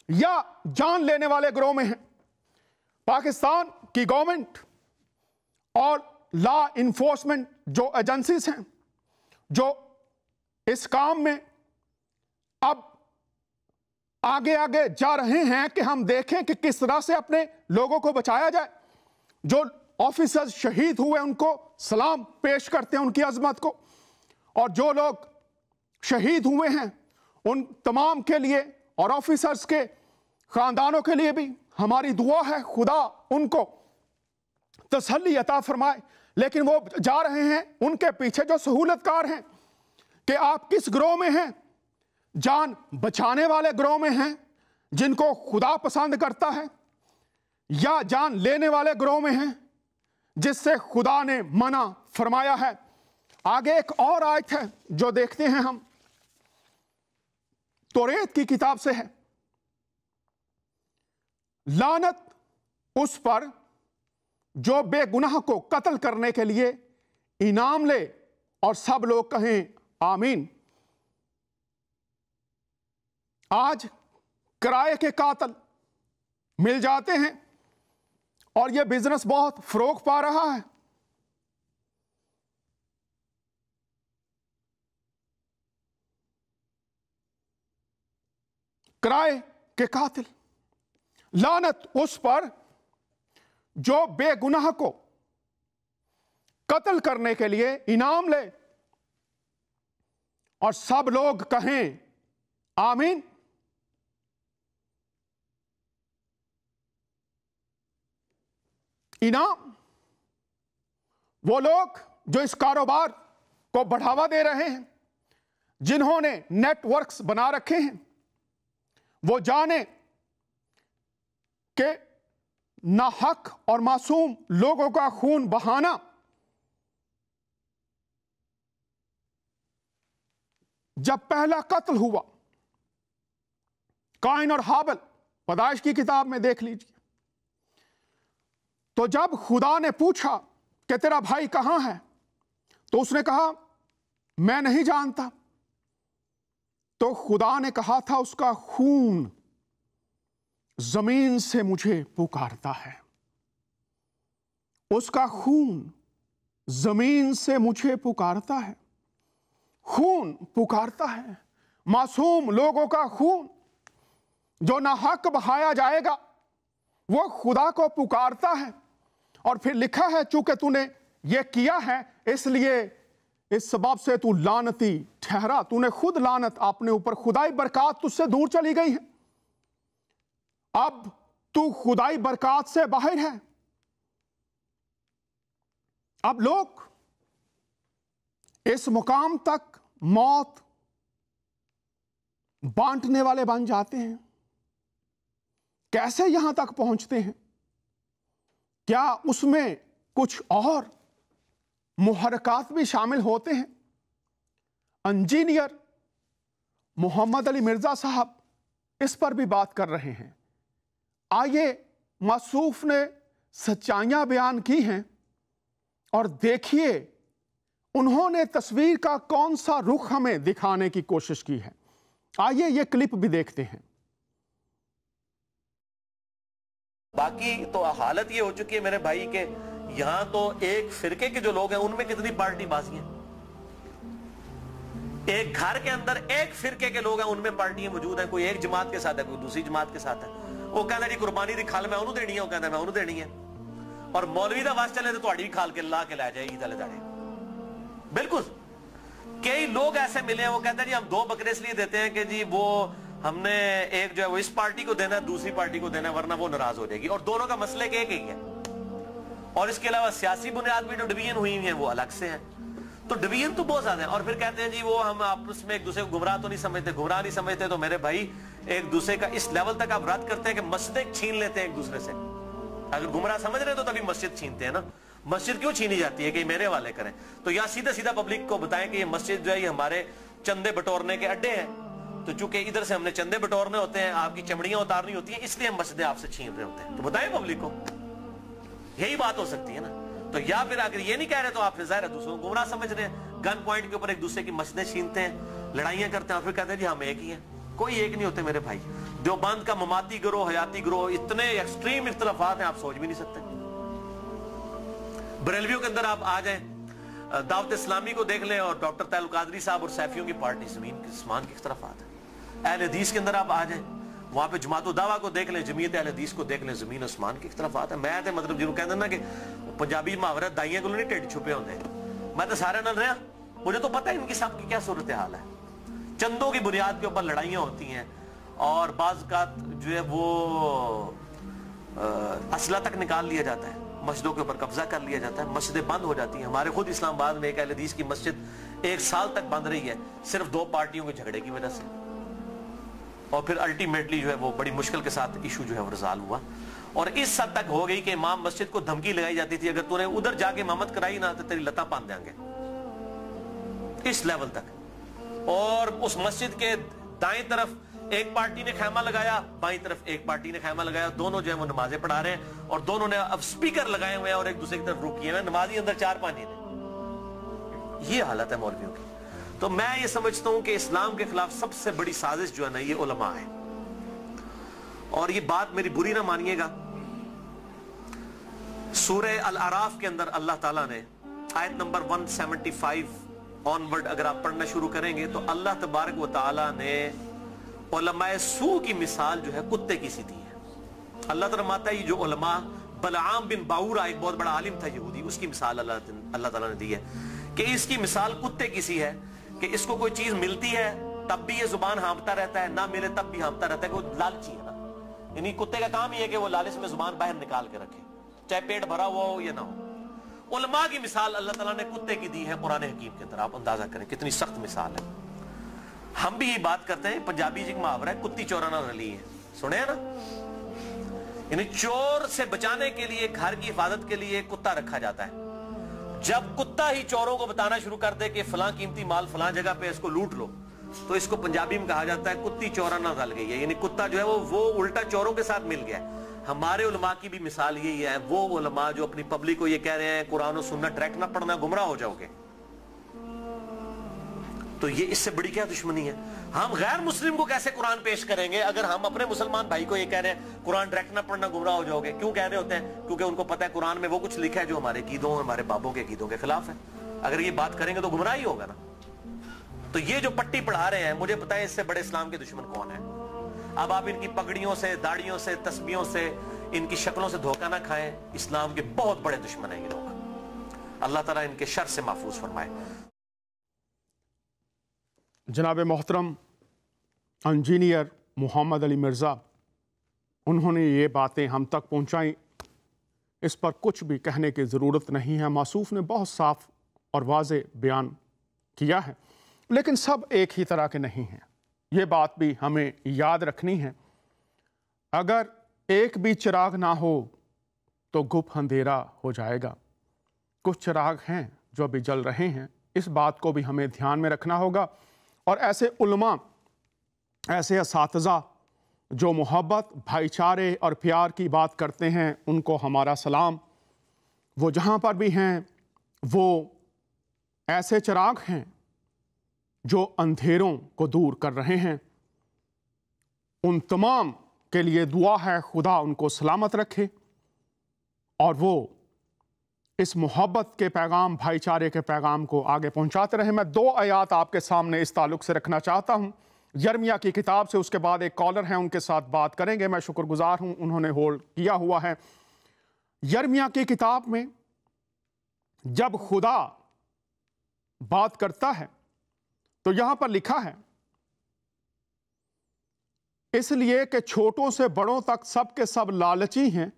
[SPEAKER 1] या जान लेने वाले ग्रोह में हैं? पाकिस्तान की गवर्नमेंट और लॉ इन्फोर्समेंट जो एजेंसीज हैं, जो इस काम में अब आगे आगे जा रहे हैं कि हम देखें कि किस तरह से अपने लोगों को बचाया जाए। जो ऑफिसर्स शहीद हुए उनको सलाम पेश करते हैं, उनकी अजमत को, और जो लोग शहीद हुए हैं उन तमाम के लिए और ऑफिसर्स के खानदानों के लिए भी हमारी दुआ है, खुदा उनको तसल्ली अता फरमाए। लेकिन वो जा रहे हैं, उनके पीछे जो सहूलतकार हैं, कि आप किस ग्रोह में हैं? जान बचाने वाले ग्रोह में हैं जिनको खुदा पसंद करता है, या जान लेने वाले ग्रोह में हैं जिससे खुदा ने मना फरमाया है? आगे एक और आयत है जो देखते हैं हम, तौरात की किताब से है। लानत उस पर जो बेगुनाह को कत्ल करने के लिए इनाम ले, और सब लोग कहें आमीन। आज किराए के कातिल मिल जाते हैं और यह बिजनेस बहुत फरोग पा रहा है। किराए के कातिल, लानत उस पर जो बेगुनाह को कत्ल करने के लिए इनाम ले, और सब लोग कहें आमीन। इनाम वो लोग जो इस कारोबार को बढ़ावा दे रहे हैं, जिन्होंने नेटवर्क्स बना रखे हैं, वो जाने कि नाहक और मासूम लोगों का खून बहाना जब पहला कत्ल हुआ, काइन और हाबिल, पैदाइश की किताब में देख लीजिए, तो जब खुदा ने पूछा कि तेरा भाई कहां है, तो उसने कहा मैं नहीं जानता। तो खुदा ने कहा था उसका खून जमीन से मुझे पुकारता है, उसका खून जमीन से मुझे पुकारता है। खून पुकारता है, मासूम लोगों का खून जो नाहक बहाया जाएगा, वो खुदा को पुकारता है। और फिर लिखा है चूंकि तूने ये किया है इसलिए इस सबब से तू लानती ठहरा, तूने खुद लानत अपने ऊपर, खुदाई बरकत तुझसे दूर चली गई है, अब तू खुदाई बरकत से बाहर है। अब लोग इस मुकाम तक मौत बांटने वाले बन जाते हैं। कैसे यहां तक पहुंचते हैं? क्या उसमें कुछ और मुहर्रकात भी शामिल होते हैं? इंजीनियर मोहम्मद अली मिर्जा साहब इस पर भी बात कर रहे हैं। आइए, मासूफ ने सच्चाइयां बयान की हैं और देखिए उन्होंने तस्वीर का कौन सा रुख हमें दिखाने की कोशिश की है। आइए ये क्लिप भी देखते हैं।
[SPEAKER 3] बाकी तो हालत ये हो चुकी है मेरे भाई के, यहां तो एक फिरके के जो लोग हैं उनमें कितनी पार्टी बाजी है। एक घर के अंदर एक फिरके के लोग हैं, उनमें पार्टियां मौजूद हैं। कोई एक जमात के साथ है, कोई दूसरी जमात के साथ है। वो कहता जी कुर्बानी दी खाल मैं उन्होंने देनी है, वो कहता मैं उन्होंने देनी है। और मौलवी दा वास चले तो तुम्हारी भी खाल के ला के ला जाए ईद वाले दाड़े। बिल्कुल कई लोग ऐसे मिले हैं, वो कहते हैं जी हम 2 बकरे इसलिए देते हैं कि जी वो हमने एक जो है वो इस पार्टी को देना है, दूसरी पार्टी को देना है, वरना वो नाराज हो जाएगी। और दोनों का मसले एक ही है। और इसके अलावा सियासी बुनियाद भी जो डिवीजन हुई है वो अलग से है। तो डिवीजन तो बहुत ज्यादा है। और फिर कहते हैं जी वो हम आपस में एक दूसरे को गुमराह तो नहीं समझते, गुमराह नहीं समझते। तो मेरे भाई एक दूसरे का इस लेवल तक आप रद्द करते हैं कि मस्जिदें छीन लेते हैं एक दूसरे से। अगर गुमराह समझ रहे हैं तो तभी मस्जिद छीनते हैं ना। मस्जिद क्यों छीनी जाती है कि मेरे वाले करें? तो यहाँ सीधा सीधा पब्लिक को बताएं कि ये मस्जिद जो है ये हमारे चंदे बटोरने के अड्डे हैं। تو چونکہ ادھر سے ہم نے چندے بٹورنے ہوتے ہیں، آپ کی چمڑیاں اتارنی ہوتی ہیں، اس لیے ہم مسجدیں آپ سے چھین رہے ہوتے ہیں، تو بتائیں پبلک کو، یہی بات ہو سکتی ہے نا؟ تو یا پھر اگر یہ نہیں کہہ رہے تو آپ ظاہر ہے دوسروں کو گمراہ سمجھ رہے ہیں، گن پوائنٹ کے اوپر ایک دوسرے کی مسجدیں چھینتے ہیں، لڑائیاں کرتے ہیں، اور پھر کہتے ہیں جی ہم ایک ہی ہیں۔ کوئی ایک نہیں ہوتے میرے بھائی۔ دیوبند کا مماتی گروہ، حیاتی گروہ، اتنے ایکسٹریم اختلافات ہیں آپ سوچ بھی نہیں سکتے۔ بریلویوں کے اندر آپ آ جائیں، دعوت اسلامی کو دیکھ لیں، اور ڈاکٹر طاہر القادری صاحب اور سیفیوں کی پارٹی، زمین کے آسمان کے اختلافات ہیں۔ اہل حدیث کے اندر آپ آ جائیں، وہاں پہ جماعت الدعوہ کو دیکھ لیں، جمعیت اہل حدیث کو دیکھ لیں، زمین آسمان کے اختلافات ہیں۔ میں مطلب جنہوں کہتے ہیں نا کہ پنجابی محاورہ دائیاں کو نہیں ٹیڈ چھپے ہوتے ہیں، میں تو سارے نہ رہا، مجھے تو پتہ ہے ان کی سب کی کیا صورتحال ہے۔ چندوں کی بنیاد کے اوپر لڑائیاں ہوتی ہیں، اور بعض اوقات جو ہے وہ اسلحہ تک نکال لیا جاتا ہے، مسجدوں کے اوپر قبضہ کر لیا جاتا ہے، مسجدیں بند ہو جاتی ہیں۔ ہمارے خود اسلام آباد میں ایک اہل حدیث کی مسجد 1 سال تک بند رہی ہے، صرف 2 پارٹیوں کے جھگڑے کی وجہ سے، اور پھر الٹیمیٹلی جو ہے وہ بڑی مشکل کے ساتھ ایشو جو ہے وہ ریزالو ہوا، اور اس حد تک ہو گئی کہ امام مسجد کو دھمکی لگائی جاتی تھی، اگر تو نے ادھر جا کے امامت کرائی نہ تو تیری لتاں پان دیں گے، اس لیول تک۔ اور اس مسجد کے دائیں طرف ایک پارٹی نے خیمہ لگایا، بائیں طرف ایک پارٹی نے خیمہ لگایا، دونوں جو ہے وہ نمازیں پڑھا رہے ہیں، اور دونوں نے اب سپیکر لگائے ہوئے ہیں اور ایک دوسرے کی طرف رخ کیے ہوئے ہیں، نمازی اندر 4-5 ہیں۔ یہ حالت ہے مولویوں کی۔ تو میں یہ سمجھتا ہوں کہ اسلام کے خلاف سب سے بڑی سازش جو ہے نا، یہ علماء ہے۔ اور یہ بات میری بری نہ مانیے گا، سورہ الاعراف کے اندر اللہ تعالیٰ نے آیت نمبر 175 آنورڈ اگر آپ پڑھنا شروع کریں گے تو اللہ تبارک و تعالیٰ نے علماء سو کی مثال جو ہے کتے کی سی دی ہے۔ اللہ تعالیٰ فرماتا ہے یہ جو علماء، بلعام بن باورا ایک بہت بڑا عالم تھا یہودی، اس کی مثال اللہ تعالیٰ نے دی ہے کہ اس کی مثال کتے کی سی ہے کہ اس کو کوئی چیز ملتی ہے تب بھی یہ زبان ہانپتا رہتا ہے، نہ ملے تب بھی ہانپتا رہتا ہے، کہ وہ لالچی ہے نا، یعنی کتے کا کام یہ ہے کہ وہ لالچ میں زبان باہر نکال کے رکھے، چاہے پیٹ بھرا ہوا ہو یا نہ ہو۔ علماء کی مثال اللہ تعالیٰ نے کتے کی دی ہے قرآن حکیم کے اندر، آپ اندازہ کریں کتنی سخت مثال ہے۔ ہم بھی یہ بات کرتے ہیں، پنجابی جی محاورہ ہے کتی چورانا رلی ہے، سنے ہیں نا، یعنی چور سے بچانے کے لیے، گھر کی حفاظت کے لیے کتا رکھا جاتا ہے۔ جب کتا ہی چوروں کو بتانا شروع کر دے کہ فلاں قیمتی مال فلاں جگہ پہ اس کو لوٹ لو، تو اس کو پنجابی میں کہا جاتا ہے کتی چورانا رل گئی ہے، یعنی کتا جو ہے وہ الٹا چوروں کے ساتھ مل گیا ہے۔ ہمارے علماء کی بھی مثال یہی ہے، وہ علماء جو اپنی پبلک کو یہ کہہ رہے ہیں قرآن و سنت ڈائریکٹ نہ پڑھنا، گمراہ ہو جاؤ گے، تو یہ اس سے بڑی کیا دشمنی ہے؟ ہم غیر مسلم کو کیسے قرآن پیش کریں گے اگر ہم اپنے مسلمان بھائی کو یہ کہہ رہے ہیں قرآن ڈائریکٹ نہ پڑھنا، گمراہ ہو جاؤ گے؟ کیوں کہہ رہے ہوتے ہیں؟ کیونکہ ان کو پتہ ہے قرآن میں وہ کچھ لکھا ہے جو ہمارے عقیدوں، ہمارے بابوں کے عقیدوں کے خلاف ہے، اگر یہ بات کریں گے تو گمراہ ہی ہوگا نا۔ تو یہ جو پٹی پڑھا رہے ہیں، مجھے پتہ ہے اس سے بڑے اسلام کے دشمن کون ہیں۔ اب آپ ان کی پگڑیوں سے، داڑیوں سے، تسبیحوں سے، ان کی شکلوں سے دھوکہ نہ کھائیں، اسلام کے بہت بڑے دشمن ہیں یہ لوگ، اللہ تعالیٰ ان کے شر سے محفوظ فرمائے۔
[SPEAKER 1] جناب محترم انجینئر محمد علی مرزا، انہوں نے یہ باتیں ہم تک پہنچائیں، اس پر کچھ بھی کہنے کی ضرورت نہیں ہے، موصوف نے بہت صاف اور واضح بیان کیا ہے، لیکن سب ایک ہی طرح کے نہیں ہیں، یہ بات بھی ہمیں یاد رکھنی ہے۔ اگر ایک بھی چراغ نہ ہو تو گپ اندھیرا ہو جائے گا، کچھ چراغ ہیں جو ابھی جل رہے ہیں، اس بات کو بھی ہمیں دھیان میں رکھنا ہوگا، اور ایسے علماء، ایسے اساتذہ جو محبت، بھائی چارے اور پیار کی بات کرتے ہیں، ان کو ہمارا سلام۔ وہ جہاں پر بھی ہیں وہ ایسے چراغ ہیں جو اندھیروں کو دور کر رہے ہیں، ان تمام کے لیے دعا ہے خدا ان کو سلامت رکھے اور وہ اس محبت کے پیغام، بھائی چارے کے پیغام کو آگے پہنچاتے رہے۔ میں 2 آیات آپ کے سامنے اس تعلق سے رکھنا چاہتا ہوں، یرمیہ کی کتاب سے، اس کے بعد ایک کالر ہیں ان کے ساتھ بات کریں گے، میں شکر گزار ہوں انہوں نے ہولڈ کیا ہوا ہے۔ یرمیہ کی کتاب میں جب خدا بات کرتا ہے تو یہاں پر لکھا ہے، اس لیے کہ چھوٹوں سے بڑوں تک سب کے سب لالچی ہیں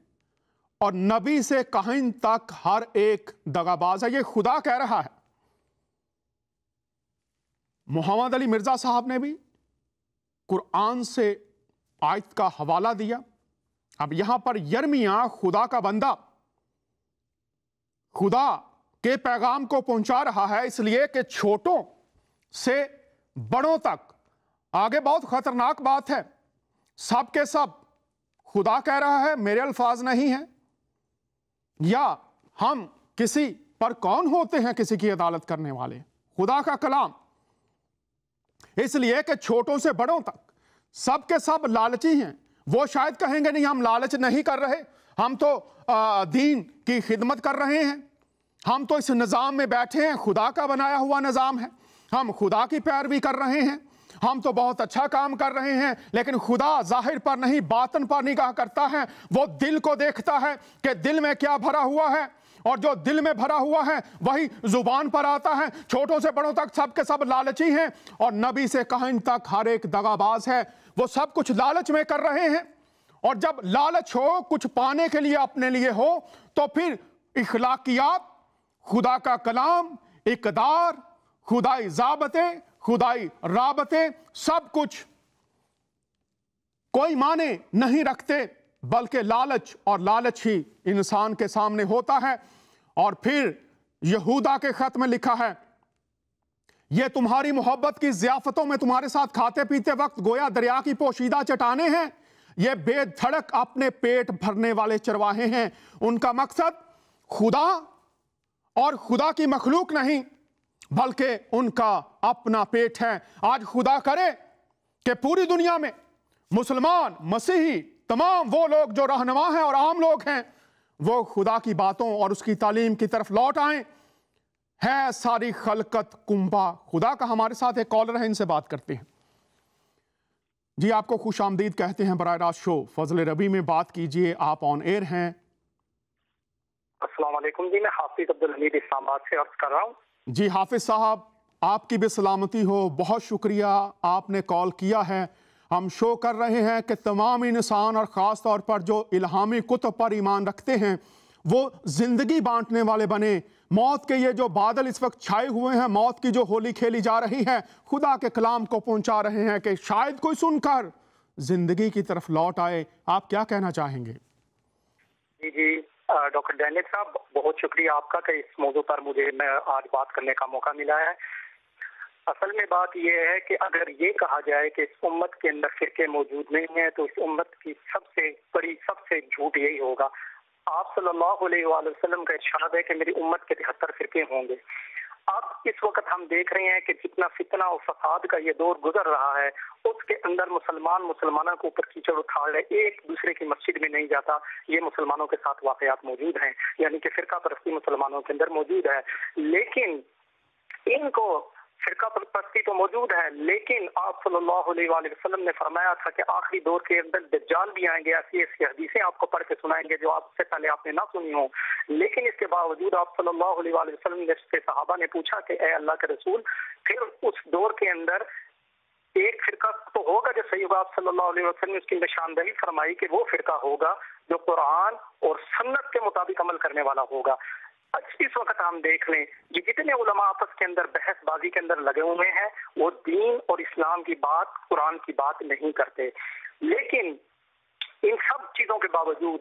[SPEAKER 1] اور نبی سے کاہن تک ہر ایک دغاباز ہے۔ یہ خدا کہہ رہا ہے۔ محمد علی مرزا صاحب نے بھی قرآن سے آیت کا حوالہ دیا۔ اب یہاں پر یرمیہ خدا کا بندہ خدا کے پیغام کو پہنچا رہا ہے، اس لیے کہ چھوٹوں سے بڑوں تک आगे बहुत खतरनाक बात है, सब के सब खुदा कह रहा है, मेरे अल्फाज नहीं है। या हम किसी पर कौन होते हैं किसी की अदालत करने वाले? खुदा का कलाम। इसलिए कि छोटों से बड़ों तक सब के सब लालची हैं। वो शायद कहेंगे नहीं, हम लालच नहीं कर रहे, हम तो दीन की खिदमत कर रहे हैं, हम तो इस निज़ाम में बैठे हैं, खुदा का बनाया हुआ निज़ाम है, हम खुदा की पैरवी कर रहे हैं, हम तो बहुत अच्छा काम कर रहे हैं। लेकिन खुदा जाहिर पर नहीं बातन पर निगाह करता है, वो दिल को देखता है कि दिल में क्या भरा हुआ है, और जो दिल में भरा हुआ है वही जुबान पर आता है। छोटों से बड़ों तक सब के सब लालची हैं, और नबी से कहन तक हर एक दगाबाज है। वो सब कुछ लालच में कर रहे हैं, और जब लालच हो, कुछ पाने के लिए अपने लिए हो, तो फिर इखलाकियात, खुदा का कलाम, इकदार, खुदाई ज़ाबते, खुदाई राबते, सब कुछ कोई माने नहीं रखते, बल्कि लालच और लालच ही इंसान के सामने होता है। और फिर यहूदा के खत में लिखा है, ये तुम्हारी मोहब्बत की ज़ियाफ़तों में तुम्हारे साथ खाते पीते वक्त गोया दरिया की पोशीदा चट्टाने हैं, ये बेधड़क अपने पेट भरने वाले चरवाहे हैं। उनका मकसद खुदा और खुदा की मखलूक नहीं, बल्कि उनका अपना पेट है। आज खुदा करे कि पूरी दुनिया में मुसलमान, मसीही, तमाम वो लोग जो रहनुमा हैं और आम लोग हैं, वो खुदा की बातों और उसकी तालीम की तरफ लौट आएं। है सारी खलकत कुंभा। खुदा का हमारे साथ एक कॉलर है, इनसे बात करते हैं। जी, आपको खुश आमदीद कहते हैं बराह रास्त शो फजल रबी में। बात कीजिए, आप ऑन एयर हैं।
[SPEAKER 4] अस्सलाम वालेकुम जी, मैं हाफिज अब्दुल हमीद इस्लामाबाद से अर्ज कर रहा हूँ।
[SPEAKER 1] जी हाफिज साहब, आपकी भी सलामती हो, बहुत शुक्रिया आपने कॉल किया है। हम शो कर रहे हैं कि तमाम इंसान और ख़ास तौर पर जो इल्हामी कुतुब पर ईमान रखते हैं, वो ज़िंदगी बांटने वाले बने। मौत के ये जो बादल इस वक्त छाए हुए हैं, मौत की जो होली खेली जा रही है, खुदा के कलाम को पहुंचा रहे हैं कि शायद कोई सुनकर ज़िंदगी की तरफ लौट आए। आप क्या कहना चाहेंगे?
[SPEAKER 4] जी जी, डॉक्टर डैनियल साहब, बहुत शुक्रिया आपका कि इस मौजू पर मुझे आज बात करने का मौका मिला है। असल में बात यह है कि अगर ये कहा जाए कि इस उम्मत के अंदर फिरके मौजूद नहीं है, तो इस उम्मत की सबसे बड़ी, सबसे झूठ यही होगा। आप सल्लल्लाहु अलैहि वसल्लम का इरशाद है कि मेरी उम्मत के 73 फिरके होंगे। अब इस वक्त हम देख रहे हैं कि जितना फितना और फसाद का ये दौर गुजर रहा है, उसके अंदर मुसलमानों के ऊपर कीचड़ उठा रहे, एक दूसरे की मस्जिद में नहीं जाता। ये मुसलमानों के साथ वाकयात मौजूद हैं, यानी कि फिरका परस्ती मुसलमानों के अंदर मौजूद है। लेकिन इनको फिरका परस्ती तो मौजूद है, लेकिन आप सल्लल्लाहु अलैहि वसल्लम ने फरमाया था कि आखिरी दौर के अंदर दज्जाल भी आएंगे। ऐसी ऐसी हदीसें आपको पढ़ के सुनाएंगे जो आपसे पहले आपने ना सुनी हो। लेकिन इसके बावजूद आप सल्लल्लाहु अलैहि वसल्लम ने सहाबा ने पूछा कि ए अल्लाह के रसूल, फिर उस दौर के अंदर एक फिरका तो होगा जो सही होगा। आप सल्लल्लाहु अलैहि वसल्लम ने उसकी निशानदही फरमाई कि वो फिरका होगा जो कुरान और सुन्नत के मुताबिक अमल करने वाला होगा। इस वक्त हम देख लें, ये जितने उलमा आपस के अंदर बहसबाजी के अंदर लगे हुए हैं, वो दीन और इस्लाम की बात, कुरान की बात नहीं करते। लेकिन इन सब चीजों के बावजूद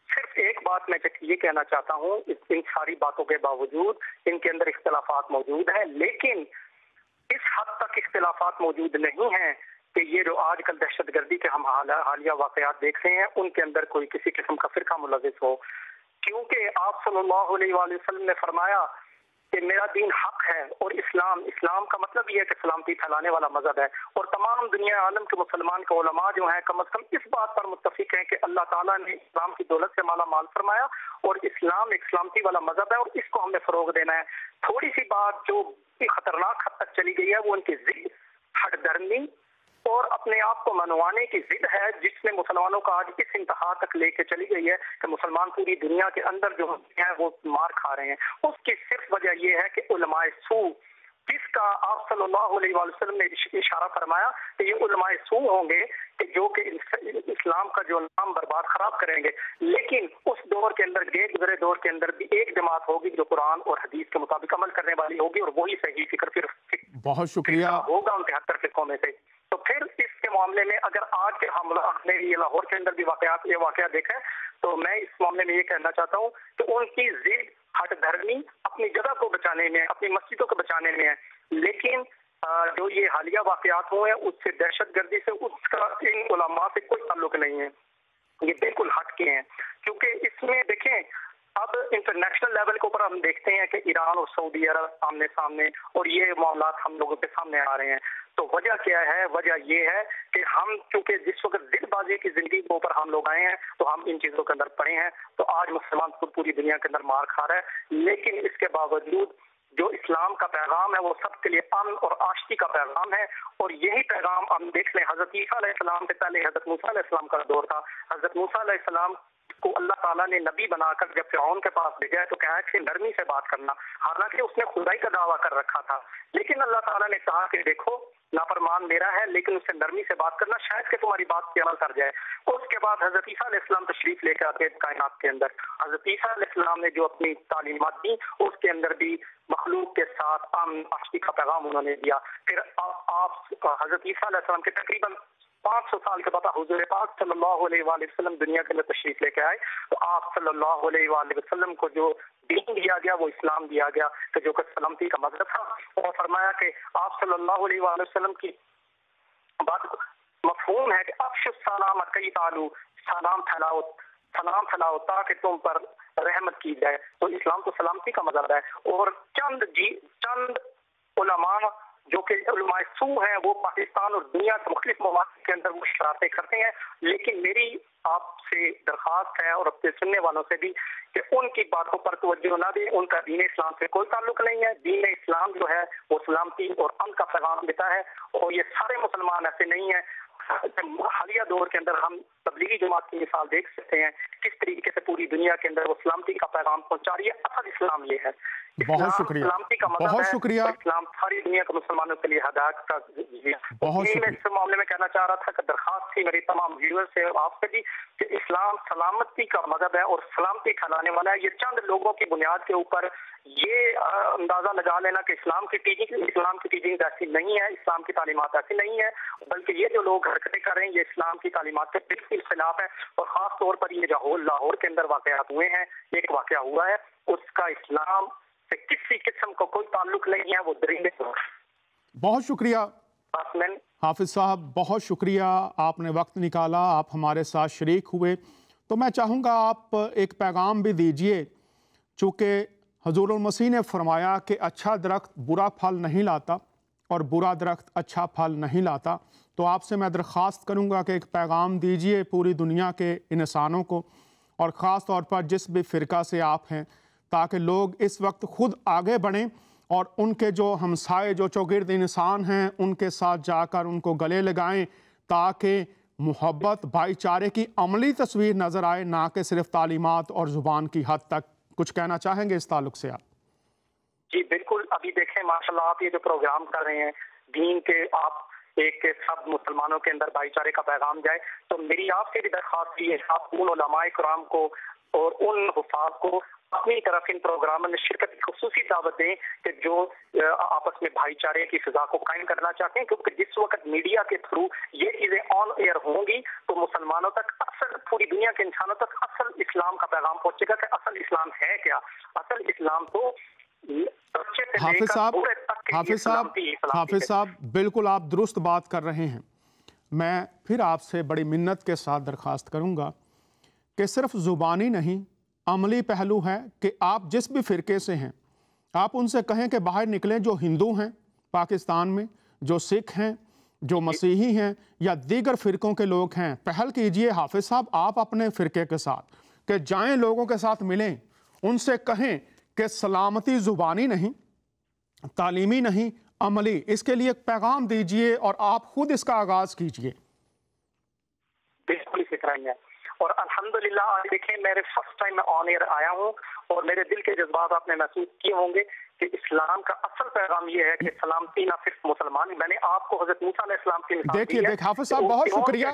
[SPEAKER 4] सिर्फ एक बात मैं ये कहना चाहता हूँ, इन सारी बातों के बावजूद इनके अंदर इख्तिलाफात मौजूद है, लेकिन इस हद तक इख्तिलाफात मौजूद नहीं है कि ये जो आजकल दहशतगर्दी के हम हालिया वाकयात देख रहे हैं, उनके अंदर कोई किसी किस्म का फिरका मुलविस हो। क्योंकि आप सल्लल्लाहु अलैहि वसल्लम ने फरमाया कि मेरा दीन हक है, और इस्लाम का मतलब ये है कि सलामती फैलाने वाला मजहब है। और तमाम दुनिया आलम के मुसलमान के उलमा जो हैं, कम अज कम इस बात पर मुत्तफिक हैं कि अल्लाह ताला ने इस्लाम की दौलत से माला माल फरमाया, और इस्लाम एक सलामती वाला मजहब है, और इसको हमने फरोग देना है। थोड़ी सी बात जो खतरनाक हद तक चली गई है, वो उनकी जिद, हठधर्मी और अपने आप को मनवाने की जिद है, जिसने मुसलमानों का आज इस इंतहा तक लेके चली गई है कि मुसलमान पूरी दुनिया के अंदर जो है वो मार खा रहे हैं। उसकी सिर्फ वजह यह है कि उलमाए सू, जिसका आप सल्लल्लाहु अलैहि वसल्लम ने इशारा फरमाया कि ये उलमाए सू होंगे कि जो कि इस्लाम का जो नाम बर्बाद खराब करेंगे। लेकिन उस दौर के अंदर, गए गुजरे दौर के अंदर भी एक जमात होगी जो कुरान और हदीस के मुताबिक अमल करने वाली होगी, और वही सही फिक्र फिर
[SPEAKER 1] बहुत शुक्रिया
[SPEAKER 4] होगा उन 73 फिरकों में से। तो फिर इसके मामले में अगर आज के हमने ये लाहौर के अंदर भी ये वाकया देखा है, तो मैं इस मामले में ये कहना चाहता हूँ कि उनकी जिद, हठधर्मी अपनी जगह को बचाने में, अपनी मस्जिदों को बचाने में है। लेकिन जो ये हालिया हालिया वाकयात हुए हैं उससे, दहशत गर्दी से, उसका इन उलमा से कोई ताल्लुक नहीं है, ये बिल्कुल हट के हैं। क्योंकि इसमें देखें, अब इंटरनेशनल लेवल के ऊपर हम देखते हैं कि ईरान और सऊदी अरब आमने सामने, और ये मामला हम लोगों के सामने आ रहे हैं। तो वजह क्या है? वजह ये है कि हम चूंकि जिस वक्त दिलबाजी की जिंदगी के ऊपर हम लोग आए हैं, तो हम इन चीजों के अंदर पड़े हैं। तो आज मुसलमान खुद पूरी दुनिया के अंदर मार खा रहा है, लेकिन इसके बावजूद जो इस्लाम का पैगाम है वो सबके लिए अमन और आशिकी का पैगाम है। और यही पैगाम हम देख लें, हजरत ईसा अलैहिस्सलाम से पहले हजरत मूसा अलैहिस्सलाम का दौर था। हजरत मूसा अलैहिस्सलाम को अल्लाह ताला ने नबी बनाकर जब फिरौन के पास भेजा तो कहा कि नरमी से बात करना, हालांकि उसने खुदाई का दावा कर रखा था। लेकिन अल्लाह ताला ने कहा कि देखो नाफरमान मेरा है, लेकिन उससे नरमी से बात करना, शायद कि तुम्हारी बात पे अमल कर जाए। उसके बाद हजरत ईसा अलैहिस्सलाम तशरीफ लेकर आते हैं कायनात के अंदर। हजरत ईसा अलैहिस्सलाम ने जो अपनी तालीमात दी उसके अंदर भी मखलूक के साथ अमन आशिकी का पैगाम उन्होंने दिया। फिर आप हजरत ईसा अलैहिस्सलाम के तकरीबन 500 साल के बाद हुजूर पाक सल्लल्लाहु अलैहि वसल्लम दुनिया के अंदर तशरीफ लेके आए। तो आप सल्लल्लाहु अलैहि वसल्लम को जो दीन दिया गया वो इस्लाम दिया गया, कि जो कि सलामती का मजहब था। और फरमाया कि आप सल्लल्लाहु अलैहि वसल्लम की बात मफहूम है कि अफ्शु सलाम कई तालू, सलाम फैलाओ ताकि तुम पर रहमत की जाए। तो इस्लाम तो सलामती का मजहब है। और चंद उलमा जो कि उलमाए सू हैं वो पाकिस्तान और दुनिया के मुख्तलिफ ममालिक के अंदर वो शरारतें करते हैं। लेकिन मेरी आपसे दरख्वास्त है और अपने सुनने वालों से भी कि उनकी बातों पर तवज्जो न दें। उनका दीन इस्लाम से कोई ताल्लुक नहीं है। दीन इस्लाम जो है वो सलामती और अमन का पैगाम देता है, और ये सारे मुसलमान ऐसे नहीं है। हालिया दौर के अंदर हम तबलीगी जमात की मिसाल देख सकते हैं, किस तरीके से पूरी दुनिया के अंदर वो सलामती का पैगाम पहुंचा रही है। असल इस्लाम ये है।
[SPEAKER 1] बहुत शुक्रिया, बहुत शुक्रिया।
[SPEAKER 4] इस्लाम सारी दुनिया के मुसलमानों के लिए हिदायत का बहुत शुक्रिया। मैं इस मामले में कहना चाह रहा था कि दरखास्त थी मेरी तमाम व्यूअर्स से आपसे भी कि इस्लाम सलामती का मजहब है और सलामती फैलाने वाला है। ये चंद लोगों की बुनियाद के ऊपर ये अंदाजा लगा लेना कि इस्लाम की टीचिंग ऐसी नहीं है, इस्लाम की तालीमात ऐसी नहीं है, बल्कि ये जो लोग हरकतें कर रहे हैं ये इस्लाम की तालीमात के बिल्कुल खिलाफ है। और खास तौर पर ये जो लाहौर के अंदर वाकयात हुए हैं, एक वाकया हुआ है उसका इस्लाम से किसी किस्म का कोई ताल्लुक नहीं है, वो दरिंदे।
[SPEAKER 1] बहुत शुक्रिया हाफिज साहब, बहुत शुक्रिया, आपने वक्त निकाला, आप हमारे साथ शरीक हुए। तो मैं चाहूँगा आप एक पैगाम भी दीजिए, चूँकि हजूरुल मसीह ने फरमाया कि अच्छा दरख्त बुरा फल नहीं लाता और बुरा दरख्त अच्छा फल नहीं लाता। तो आपसे मैं दरख्वास्त करूँगा कि एक पैगाम दीजिए पूरी दुनिया के इंसानों को, और ख़ास तौर पर जिस भी फ़िरका से आप हैं, ताकि लोग इस वक्त ख़ुद आगे बढ़ें और उनके जो हमसाए जो चौगिर्द इंसान हैं उनके साथ जाकर उनको गले लगाएं, ताकि मोहब्बत भाईचारे की अमली तस्वीर नज़र आए, ना कि सिर्फ तालीमात और ज़ुबान की हद तक। कुछ कहना चाहेंगे इस ताल्लुक से आप?
[SPEAKER 4] जी बिल्कुल। अभी देखें माशाल्लाह आप ये जो प्रोग्राम कर रहे हैं दीन के, आप एक सब मुसलमानों के अंदर भाईचारे का पैगाम जाए, तो मेरी आपसे भी दरख्वास्त है आप उन उलमाए किराम को और उन हुफाज को अपनी तरफ इन प्रोग्रामों में शिरकत की खुसूसी दावत दें कि जो आपस में भाईचारे की फिजा को कायम करना चाहते हैं। क्योंकि जिस वक्त मीडिया के थ्रू ये चीजें ऑन एयर होंगी तो मुसलमानों तक, असल पूरी दुनिया के इंसानों तक असल इस्लाम का पैगाम पहुंचेगा कि असल इस्लाम है क्या। असल इस्लाम तो
[SPEAKER 1] हाफिज साहब बिल्कुल आप दुरुस्त बात कर रहे हैं। मैं फिर आपसे बड़ी मिन्नत के साथ दरख्वास्त करूंगा कि सिर्फ ज़ुबानी नहीं, अमली पहलू है कि आप जिस भी फ़िरके से हैं आप उनसे कहें कि बाहर निकलें। जो हिंदू हैं पाकिस्तान में, जो सिख हैं, जो मसीही हैं या दीगर फ़िरकों के लोग हैं, पहल कीजिए हाफिज साहब आप अपने फ़िरके के साथ कि जाएं, लोगों के साथ मिलें, उनसे कहें कि सलामती ज़ुबानी नहीं, तालीमी नहीं, अमली। इसके लिए एक पैगाम दीजिए और आप खुद इसका आगाज़ कीजिए।
[SPEAKER 4] बिल्कुल इसी तरह है। और अल्हम्दुलिल्लाह आज देखें मेरे फर्स्ट टाइम मैं ऑन एयर आया हूँ और मेरे दिल के जज्बात आपने महसूस किए होंगे कि इस्लाम का असल पैगाम ये है कि सलामती ना सिर्फ मुसलमान। मैंने आपको हज़रत मूसा अलैहिस्सलाम की मिसाल दी है।
[SPEAKER 1] देखिए हाफिज साहब बहुत शुक्रिया।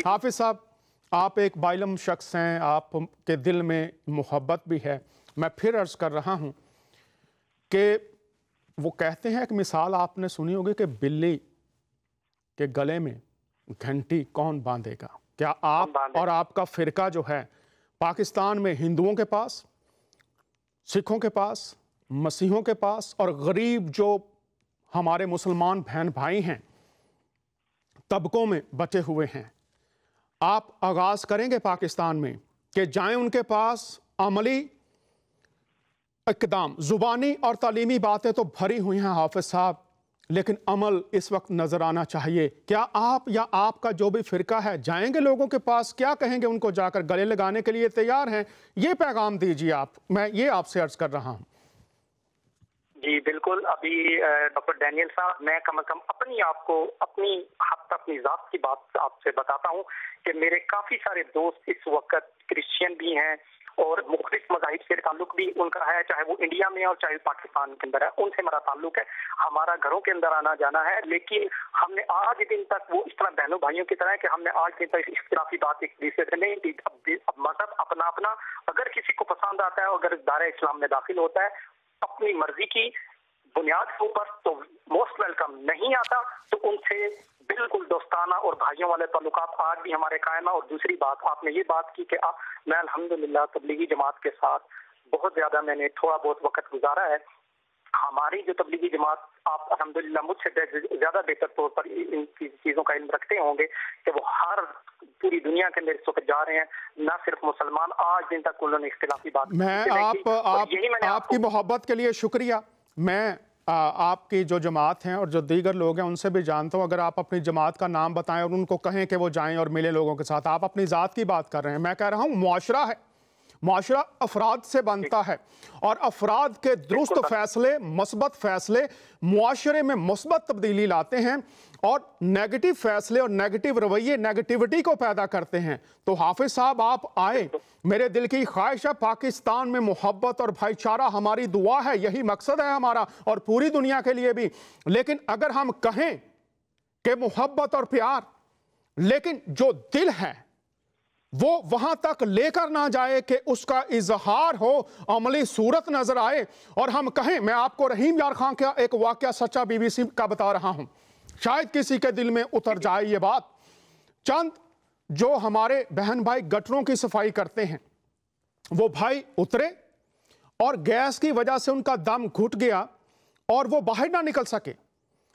[SPEAKER 1] हाफिज साहब आप एक बाइलम शख्स हैं, आपके दिल में मोहब्बत भी है। मैं फिर अर्ज़ कर रहा हूँ कि वो कहते हैं एक मिसाल आपने सुनी होगी कि बिल्ली के गले में घंटी कौन बांधेगा। क्या आप और आपका फ़िरका जो है पाकिस्तान में हिंदुओं के पास, सिखों के पास, मसीहों के पास और गरीब जो हमारे मुसलमान बहन भाई हैं तबकों में बटे हुए हैं। आप आगाज़ करेंगे पाकिस्तान में कि जाएं उनके पास अमली इक़दाम, ज़ुबानी और तालीमी बातें तो भरी हुई हैं हाफ़िज़ साहब, लेकिन अमल इस वक्त नज़र आना चाहिए। क्या आप या आपका जो भी फ़िरका है जाएंगे लोगों के पास, क्या कहेंगे उनको, जाकर गले लगाने के लिए तैयार हैं? ये पैगाम दीजिए आप, मैं ये आपसे अर्ज़ कर रहा हूँ।
[SPEAKER 4] जी बिल्कुल। अभी डॉक्टर डैनियल साहब, मैं कम से कम अपनी आपको अपनी अपनी ज़ात की बात आपसे बताता हूँ कि मेरे काफ़ी सारे दोस्त इस वक्त क्रिश्चियन भी हैं और मुख्तलिफ मज़ाहिब से ताल्लुक भी उनका है, चाहे वो इंडिया में और चाहे पाकिस्तान के अंदर है, उनसे हमारा ताल्लुक है, हमारा घरों के अंदर आना जाना है। लेकिन हमने आज दिन तक वो इस तरह बहनों भाइयों की तरह है कि हमने आज दिन तक इख्तिलाफी बात एक दूसरे से नहीं की। अब मजहब अपना अपना, अगर किसी को पसंद आता है, अगर दायरा इस्लाम में दाखिल होता है अपनी मर्जी की बुनियाद के ऊपर तो मोस्ट वेलकम, नहीं आता तो उनसे बिल्कुल दोस्ताना और भाइयों वाले ताल्लुकात आज भी हमारे कायम है। और दूसरी बात, आपने ये बात की कि मैं अल्हम्दुलिल्लाह तबलीगी जमात के साथ बहुत ज़्यादा मैंने थोड़ा बहुत वक्त गुजारा है। हमारी जो तबलीगी जमात, आप अल्हम्दुलिल्लाह मुझसे ज़्यादा बेहतर तौर पर इन चीज़ों का इल्म रखते होंगे कि वो हर पूरी दुनिया के अंदर इस वक्त जा रहे हैं, ना सिर्फ मुसलमान, आज दिन तक उन्होंने इख्तिलाफी बात।
[SPEAKER 1] आपकी मोहब्बत के लिए शुक्रिया। मैं आपकी जो जमात हैं और जो दीगर लोग हैं उनसे भी जानता हूँ, अगर आप अपनी जमात का नाम बताएं और उनको कहें कि वो जाएं और मिले लोगों के साथ। आप अपनी ज़ात की बात कर रहे हैं, मैं कह रहा हूँ मुआशरा है, मुआशरा अफराद से बनता है और अफराद के दुरुस्त फैसले, मस्बत फैसले मुआशरे में मस्बत तब्दीली लाते हैं और नेगेटिव फैसले और नेगेटिव रवैये नेगेटिविटी को पैदा करते हैं। तो हाफिज़ साहब आप आए, मेरे दिल की ख्वाहिश है, पाकिस्तान में मोहब्बत और भाईचारा हमारी दुआ है, यही मकसद है हमारा और पूरी दुनिया के लिए भी। लेकिन अगर हम कहें कि मोहब्बत और प्यार, लेकिन जो दिल है वो वहां तक लेकर ना जाए कि उसका इजहार हो, अमली सूरत नजर आए, और हम कहें, मैं आपको रहीम यार खान का एक वाकया सच्चा BBC का बता रहा हूं, शायद किसी के दिल में उतर जाए ये बात। चंद जो हमारे बहन भाई गटरों की सफाई करते हैं, वो भाई उतरे और गैस की वजह से उनका दम घुट गया और वो बाहर ना निकल सके।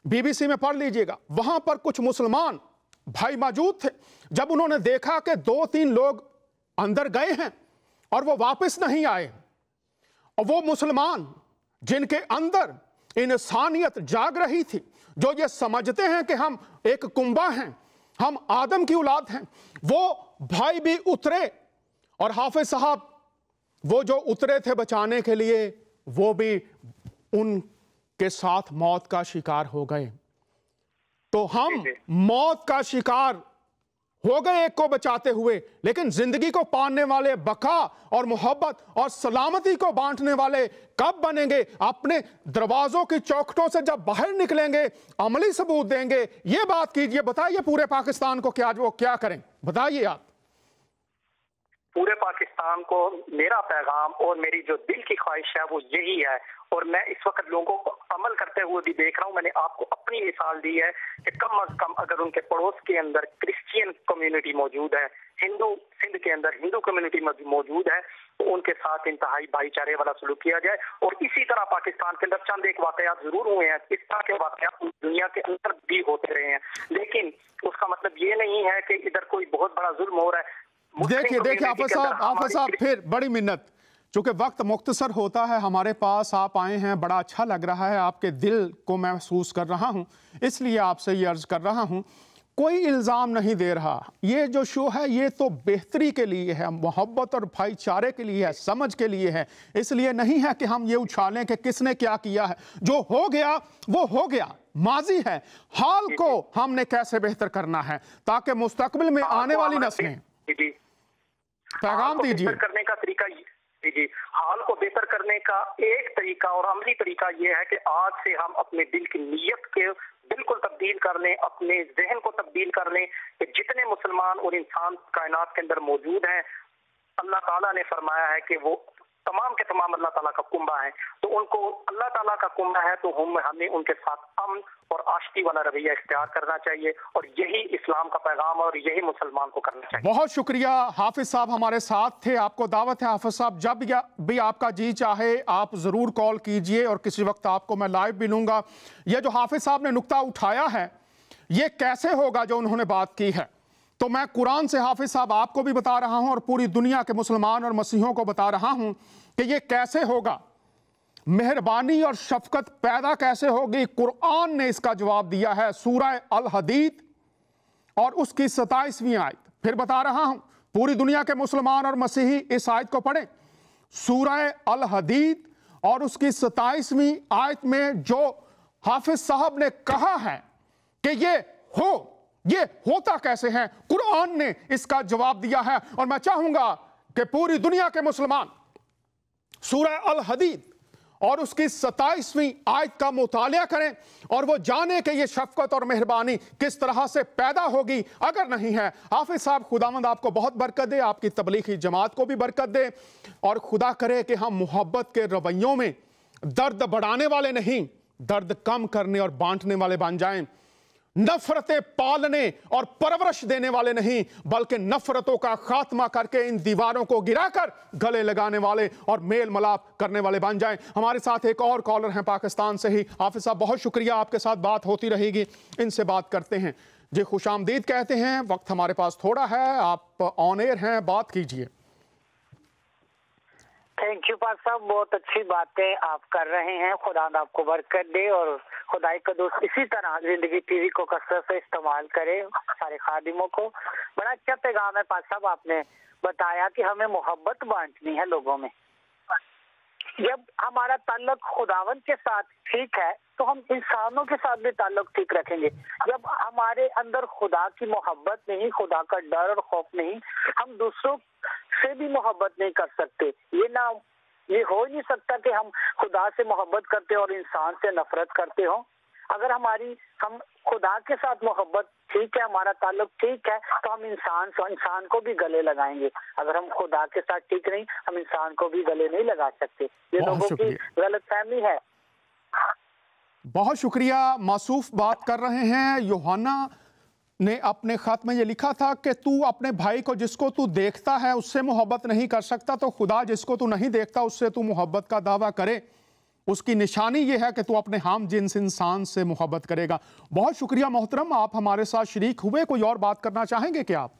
[SPEAKER 1] BBC में पढ़ लीजिएगा, वहां पर कुछ मुसलमान भाई मौजूद थे। जब उन्होंने देखा कि 2-3 लोग अंदर गए हैं और वो वापस नहीं आए, और वो मुसलमान जिनके अंदर इंसानियत जाग रही थी, जो ये समझते हैं कि हम एक कुंबा हैं, हम आदम की औलाद हैं, वो भाई भी उतरे। और हाफिज साहब वो जो उतरे थे बचाने के लिए, वो भी उनके साथ मौत का शिकार हो गए। तो हम मौत का शिकार हो गए एक को बचाते हुए, लेकिन जिंदगी को पाने वाले, बका और मोहब्बत और सलामती को बांटने वाले कब बनेंगे? अपने दरवाजों की चौखटों से जब बाहर निकलेंगे, अमली सबूत देंगे। ये बात कीजिए, बताइए पूरे पाकिस्तान को क्या वो क्या करें, बताइए आप।
[SPEAKER 4] पूरे पाकिस्तान को मेरा पैगाम और मेरी जो दिल की ख्वाहिश है वो यही है, और मैं इस वक्त लोगों को अमल करते हुए भी देख रहा हूँ। मैंने आपको अपनी मिसाल दी है कि कम अज कम अगर उनके पड़ोस के अंदर क्रिश्चियन कम्युनिटी मौजूद है, हिंदू सिंध के अंदर हिंदू कम्युनिटी मौजूद है, तो उनके साथ इंतहाई भाईचारे वाला सलूक किया जाए। और इसी तरह पाकिस्तान के अंदर चंद एक वाकयात जरूर हुए हैं, इस तरह के वाकयात दुनिया के अंदर भी होते रहे हैं, लेकिन उसका मतलब ये नहीं है कि इधर कोई बहुत बड़ा जुल्म हो रहा है।
[SPEAKER 1] देखिए हाफिज साहब, फिर बड़ी मिन्नत, चूंकि वक्त मुख्तसर होता है हमारे पास, आप आए हैं, बड़ा अच्छा लग रहा है, आपके दिल को महसूस कर रहा हूं, इसलिए आपसे ये अर्ज कर रहा हूं। कोई इल्ज़ाम नहीं दे रहा, ये जो शो है ये तो बेहतरी के लिए है, मोहब्बत और भाईचारे के लिए है, समझ के लिए है, इसलिए नहीं है कि हम ये उछालें कि किसने क्या किया है। जो हो गया वो हो गया, माजी है, हाल को हमने कैसे बेहतर करना है ताकि मुस्तकबिल में आने वाली नस्लें। पैगाम दीजिए।
[SPEAKER 4] करने का तरीका जी, हाल को बेहतर करने का एक तरीका और अमली तरीका ये है कि आज से हम अपने दिल की नीयत के बिल्कुल तब्दील कर लें, अपने जहन को तब्दील कर लें कि जितने मुसलमान और इंसान कायनात के अंदर मौजूद हैं, अल्लाह ताला ने फरमाया है कि वो तमाम के तमाम अल्लाह ताला का कुंबा है, तो उनको अल्लाह ताला का कुंबा है तो हमें उनके साथ अमन और आशिकी वाला रवैया इख्तियार करना चाहिए, और यही इस्लाम का पैगाम और यही मुसलमान को करना चाहिए।
[SPEAKER 1] बहुत शुक्रिया हाफिज साहब हमारे साथ थे। आपको दावत है हाफिज साहब, जब भी आपका जी चाहे आप ज़रूर कॉल कीजिए और किसी वक्त आपको मैं लाइव भी लूँगा। ये जो हाफिज साहब ने नुक्ता उठाया है, ये कैसे होगा जो उन्होंने बात की है, तो मैं कुरान से हाफिज साहब आपको भी बता रहा हूँ और पूरी दुनिया के मुसलमान और मसीहों को बता रहा हूँ कि ये कैसे होगा, मेहरबानी और शफकत पैदा कैसे होगी। कुरान ने इसका जवाब दिया है सूरह अल हदीद और उसकी 27वीं आयत। फिर बता रहा हूं, पूरी दुनिया के मुसलमान और मसीही इस आयत को पढ़ें। सूरह अल हदीद और उसकी 27वीं आयत में जो हाफिज साहब ने कहा है कि ये होता कैसे है, कुरान ने इसका जवाब दिया है। और मैं चाहूंगा कि पूरी दुनिया के मुसलमान सूरह अल हदीद और उसकी 27वीं आयत का मुतालिया करें और वो जाने कि ये शफकत और मेहरबानी किस तरह से पैदा होगी। अगर नहीं है, हाफिज साहब खुदावंद आपको बहुत बरकत दे, आपकी तबलीगी जमात को भी बरकत दे, और खुदा करे कि हम मोहब्बत के रवैयों में दर्द बढ़ाने वाले नहीं, दर्द कम करने और बांटने वाले बन जाएं। नफरतें पालने और परवरिश देने वाले नहीं, बल्कि नफरतों का खात्मा करके इन दीवारों को गिराकर गले लगाने वाले और मेल मिलाप करने वाले बन जाएं। हमारे साथ एक और कॉलर हैं पाकिस्तान से ही। हाफिज साहब बहुत शुक्रिया, आपके साथ बात होती रहेगी, इनसे बात करते हैं। जी खुशामदीद कहते हैं, वक्त हमारे पास थोड़ा है, आप ऑन एयर हैं, बात कीजिए।
[SPEAKER 5] थैंक यू पाक साहब, बहुत अच्छी बातें आप कर रहे हैं, खुदा आपको बरकत दे और खुदाई का दोस्त इसी तरह जिंदगी टीवी को कसरत से इस्तेमाल करे सारे खादिमों को। बड़ा अच्छा पैगाम है पाक साहब, आपने बताया कि हमें मोहब्बत बांटनी है लोगों में। जब हमारा ताल्लुक खुदावंद के साथ ठीक है तो हम इंसानों के साथ भी ताल्लुक ठीक रखेंगे। जब हमारे अंदर खुदा की मोहब्बत नहीं, खुदा का डर और खौफ नहीं, हम दूसरों से भी मोहब्बत नहीं कर सकते। ये हो ही नहीं सकता कि हम खुदा से मोहब्बत करते और इंसान से नफरत करते हो। अगर हम खुदा के साथ मोहब्बत ठीक है, हमारा ताल्लुक ठीक है, तो हम इंसान को भी गले लगाएंगे। अगर हम खुदा के साथ ठीक नहीं, हम इंसान को भी गले नहीं लगा सकते। ये लोगों की गलतफहमी है।
[SPEAKER 1] बहुत शुक्रिया। मासूफ बात कर रहे हैं। यूहन्ना ने अपने खत में ये लिखा था कि तू अपने भाई को जिसको तू देखता है उससे मोहब्बत नहीं कर सकता, तो खुदा जिसको तू नहीं देखता उससे तू मोहब्बत का दावा करे, उसकी निशानी ये है कि तू अपने हम जिन्स इंसान से मोहब्बत करेगा। बहुत शुक्रिया मोहतरम, आप हमारे साथ शरीक हुए। कोई और बात करना चाहेंगे क्या आप?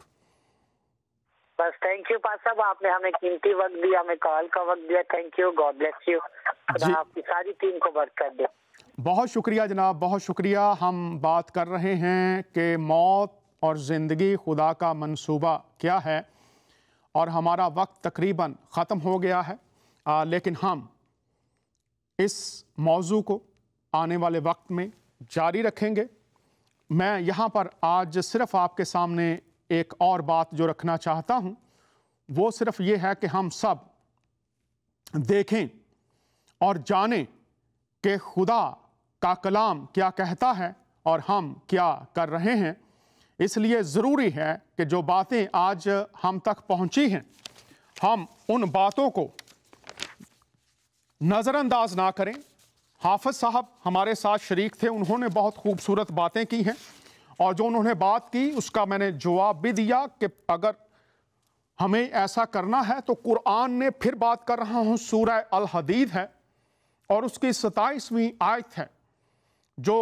[SPEAKER 5] बस थैंक यू पाक साहब, आपने हमें कीमती वक्त दिया, हमें कॉल का वक्त दिया। Thank you, God bless you. खुदा आपकी सारी टीम को बरकत दे।
[SPEAKER 1] बहुत शुक्रिया जनाब, बहुत शुक्रिया। हम बात कर रहे हैं कि मौत और ज़िंदगी खुदा का मंसूबा क्या है, और हमारा वक्त तकरीबन ख़त्म हो गया है, लेकिन हम इस मौजू को आने वाले वक्त में जारी रखेंगे। मैं यहाँ पर आज सिर्फ आपके सामने एक और बात जो रखना चाहता हूँ वो सिर्फ ये है कि हम सब देखें और जानें कि खुदा का कलाम क्या कहता है और हम क्या कर रहे हैं। इसलिए ज़रूरी है कि जो बातें आज हम तक पहुंची हैं, हम उन बातों को नज़रअंदाज ना करें। हाफिज साहब हमारे साथ शरीक थे, उन्होंने बहुत खूबसूरत बातें की हैं, और जो उन्होंने बात की उसका मैंने जवाब भी दिया कि अगर हमें ऐसा करना है तो कुरान ने, फिर बात कर रहा हूँ, सूरह अल हदीद है और उसकी 27वीं आयत है। जो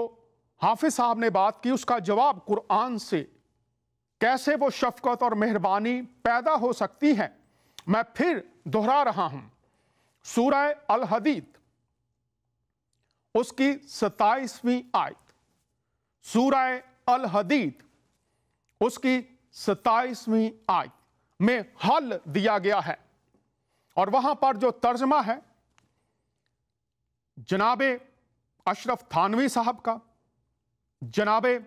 [SPEAKER 1] हाफिज साहब ने बात की उसका जवाब कुरान से कैसे वो शफकत और मेहरबानी पैदा हो सकती है, मैं फिर दोहरा रहा हूं। सूरह अल हदीद उसकी 27वीं आयत, सूरह अल हदीद उसकी 27वीं आयत में हल दिया गया है, और वहां पर जो तर्जमा है जनाबे अशरफ थानवी साहब का, जनाबे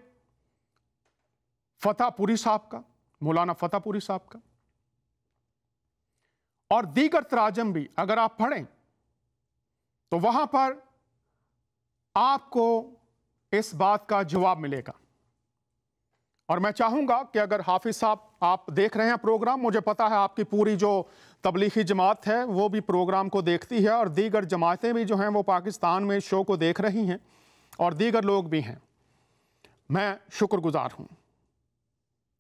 [SPEAKER 1] फतेहपुरी साहब का, मौलाना फतेहपुरी साहब का, और दीगर तराजम भी अगर आप पढ़ें तो वहां पर आपको इस बात का जवाब मिलेगा। और मैं चाहूँगा कि अगर हाफिज़ साहब आप देख रहे हैं प्रोग्राम, मुझे पता है आपकी पूरी जो तबलीगी जमात है वो भी प्रोग्राम को देखती है और दीगर जमातें भी जो हैं वो पाकिस्तान में शो को देख रही हैं और दीगर लोग भी हैं। मैं शुक्रगुजार हूँ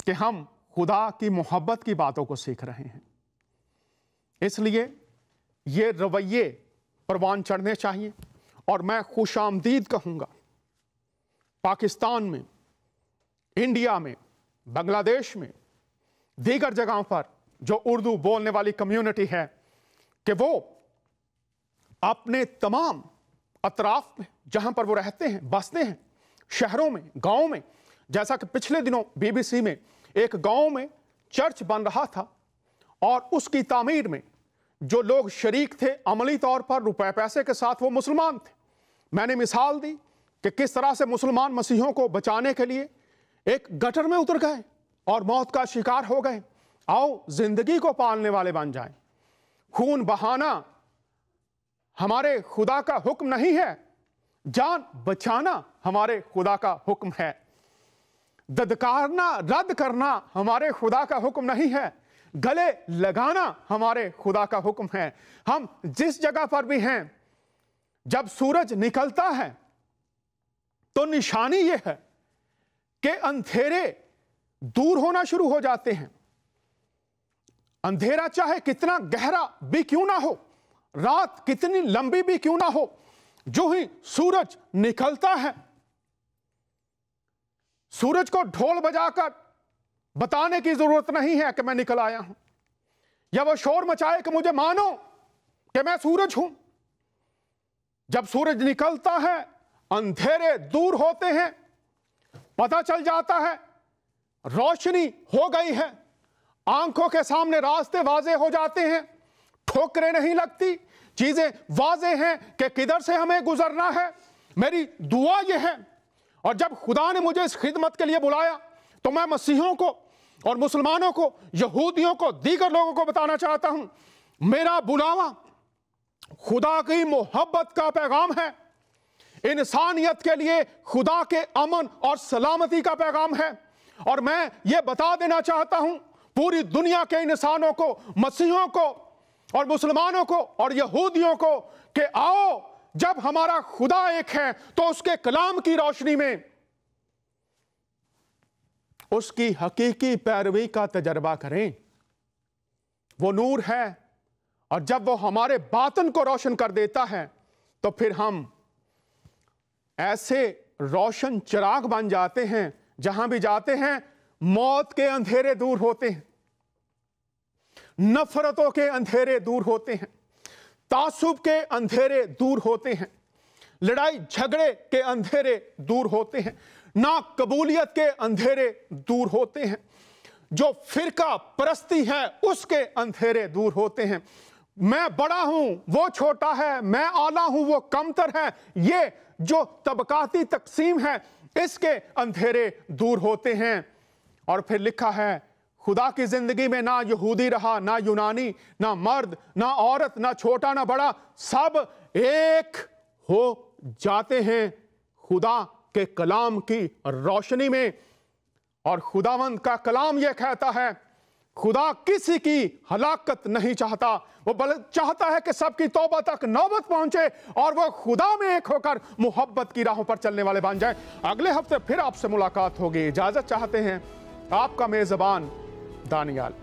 [SPEAKER 1] कि हम खुदा की मोहब्बत की बातों को सीख रहे हैं, इसलिए ये रवैये परवान चढ़ने चाहिए। और मैं खुशामदीद कहूँगा पाकिस्तान में, इंडिया में, बांग्लादेश में, दीगर जगहों पर जो उर्दू बोलने वाली कम्युनिटी है कि वो अपने तमाम अतराफ में जहाँ पर वो रहते हैं, बसते हैं, शहरों में, गाँव में, जैसा कि पिछले दिनों BBC में एक गाँव में चर्च बन रहा था और उसकी तामीर में जो लोग शरीक थे अमली तौर पर रुपए पैसे के साथ, वो मुसलमान थे। मैंने मिसाल दी कि किस तरह से मुसलमान मसीहों को बचाने के लिए एक गटर में उतर गए और मौत का शिकार हो गए। आओ जिंदगी को पालने वाले बन जाएं। खून बहाना हमारे खुदा का हुक्म नहीं है, जान बचाना हमारे खुदा का हुक्म है। ददकारना, रद्द करना हमारे खुदा का हुक्म नहीं है, गले लगाना हमारे खुदा का हुक्म है। हम जिस जगह पर भी हैं, जब सूरज निकलता है तो निशानी यह है कि अंधेरे दूर होना शुरू हो जाते हैं। अंधेरा चाहे कितना गहरा भी क्यों ना हो, रात कितनी लंबी भी क्यों ना हो, जो ही सूरज निकलता है, सूरज को ढोल बजाकर बताने की जरूरत नहीं है कि मैं निकल आया हूं, या वो शोर मचाए कि मुझे मानो कि मैं सूरज हूं। जब सूरज निकलता है, अंधेरे दूर होते हैं, पता चल जाता है रोशनी हो गई है, आंखों के सामने रास्ते वाजे हो जाते हैं, ठोकरें नहीं लगती, चीजें वाजे हैं कि किधर से हमें गुजरना है। मेरी दुआ यह है, और जब खुदा ने मुझे इस खिदमत के लिए बुलाया तो मैं मसीहों को और मुसलमानों को, यहूदियों को, दीगर लोगों को बताना चाहता हूं, मेरा बुलावा खुदा की मोहब्बत का पैगाम है, इंसानियत के लिए खुदा के अमन और सलामती का पैगाम है। और मैं ये बता देना चाहता हूं पूरी दुनिया के इंसानों को, मसीहों को और मुसलमानों को और यहूदियों को कि आओ, जब हमारा खुदा एक है तो उसके कलाम की रोशनी में उसकी हकीकी पैरवी का तजर्बा करें। वो नूर है, और जब वो हमारे बातन को रोशन कर देता है तो फिर हम ऐसे रोशन चिराग बन जाते हैं, जहां भी जाते हैं मौत के अंधेरे दूर होते हैं, नफरतों के अंधेरे दूर होते हैं, तासुब के अंधेरे दूर होते हैं, लड़ाई झगड़े के अंधेरे दूर होते हैं, ना कबूलियत के अंधेरे दूर होते हैं, जो फिरका परस्ती है उसके अंधेरे दूर होते हैं। मैं बड़ा हूं वो छोटा है, मैं आला हूं वो कमतर है, ये जो तबकाती तकसीम है इसके अंधेरे दूर होते हैं। और फिर लिखा है खुदा की जिंदगी में ना यहूदी रहा, ना यूनानी, ना मर्द, ना औरत, ना छोटा, ना बड़ा, सब एक हो जाते हैं खुदा के कलाम की रोशनी में। और खुदावंद का कलाम यह कहता है खुदा किसी की हलाकत नहीं चाहता, वो बल्कि चाहता है कि सबकी तौबा तक नौबत पहुंचे और वो खुदा में एक होकर मोहब्बत की राहों पर चलने वाले बन जाए। अगले हफ्ते फिर आपसे मुलाकात होगी। इजाजत चाहते हैं आपका मेजबान दानियाल।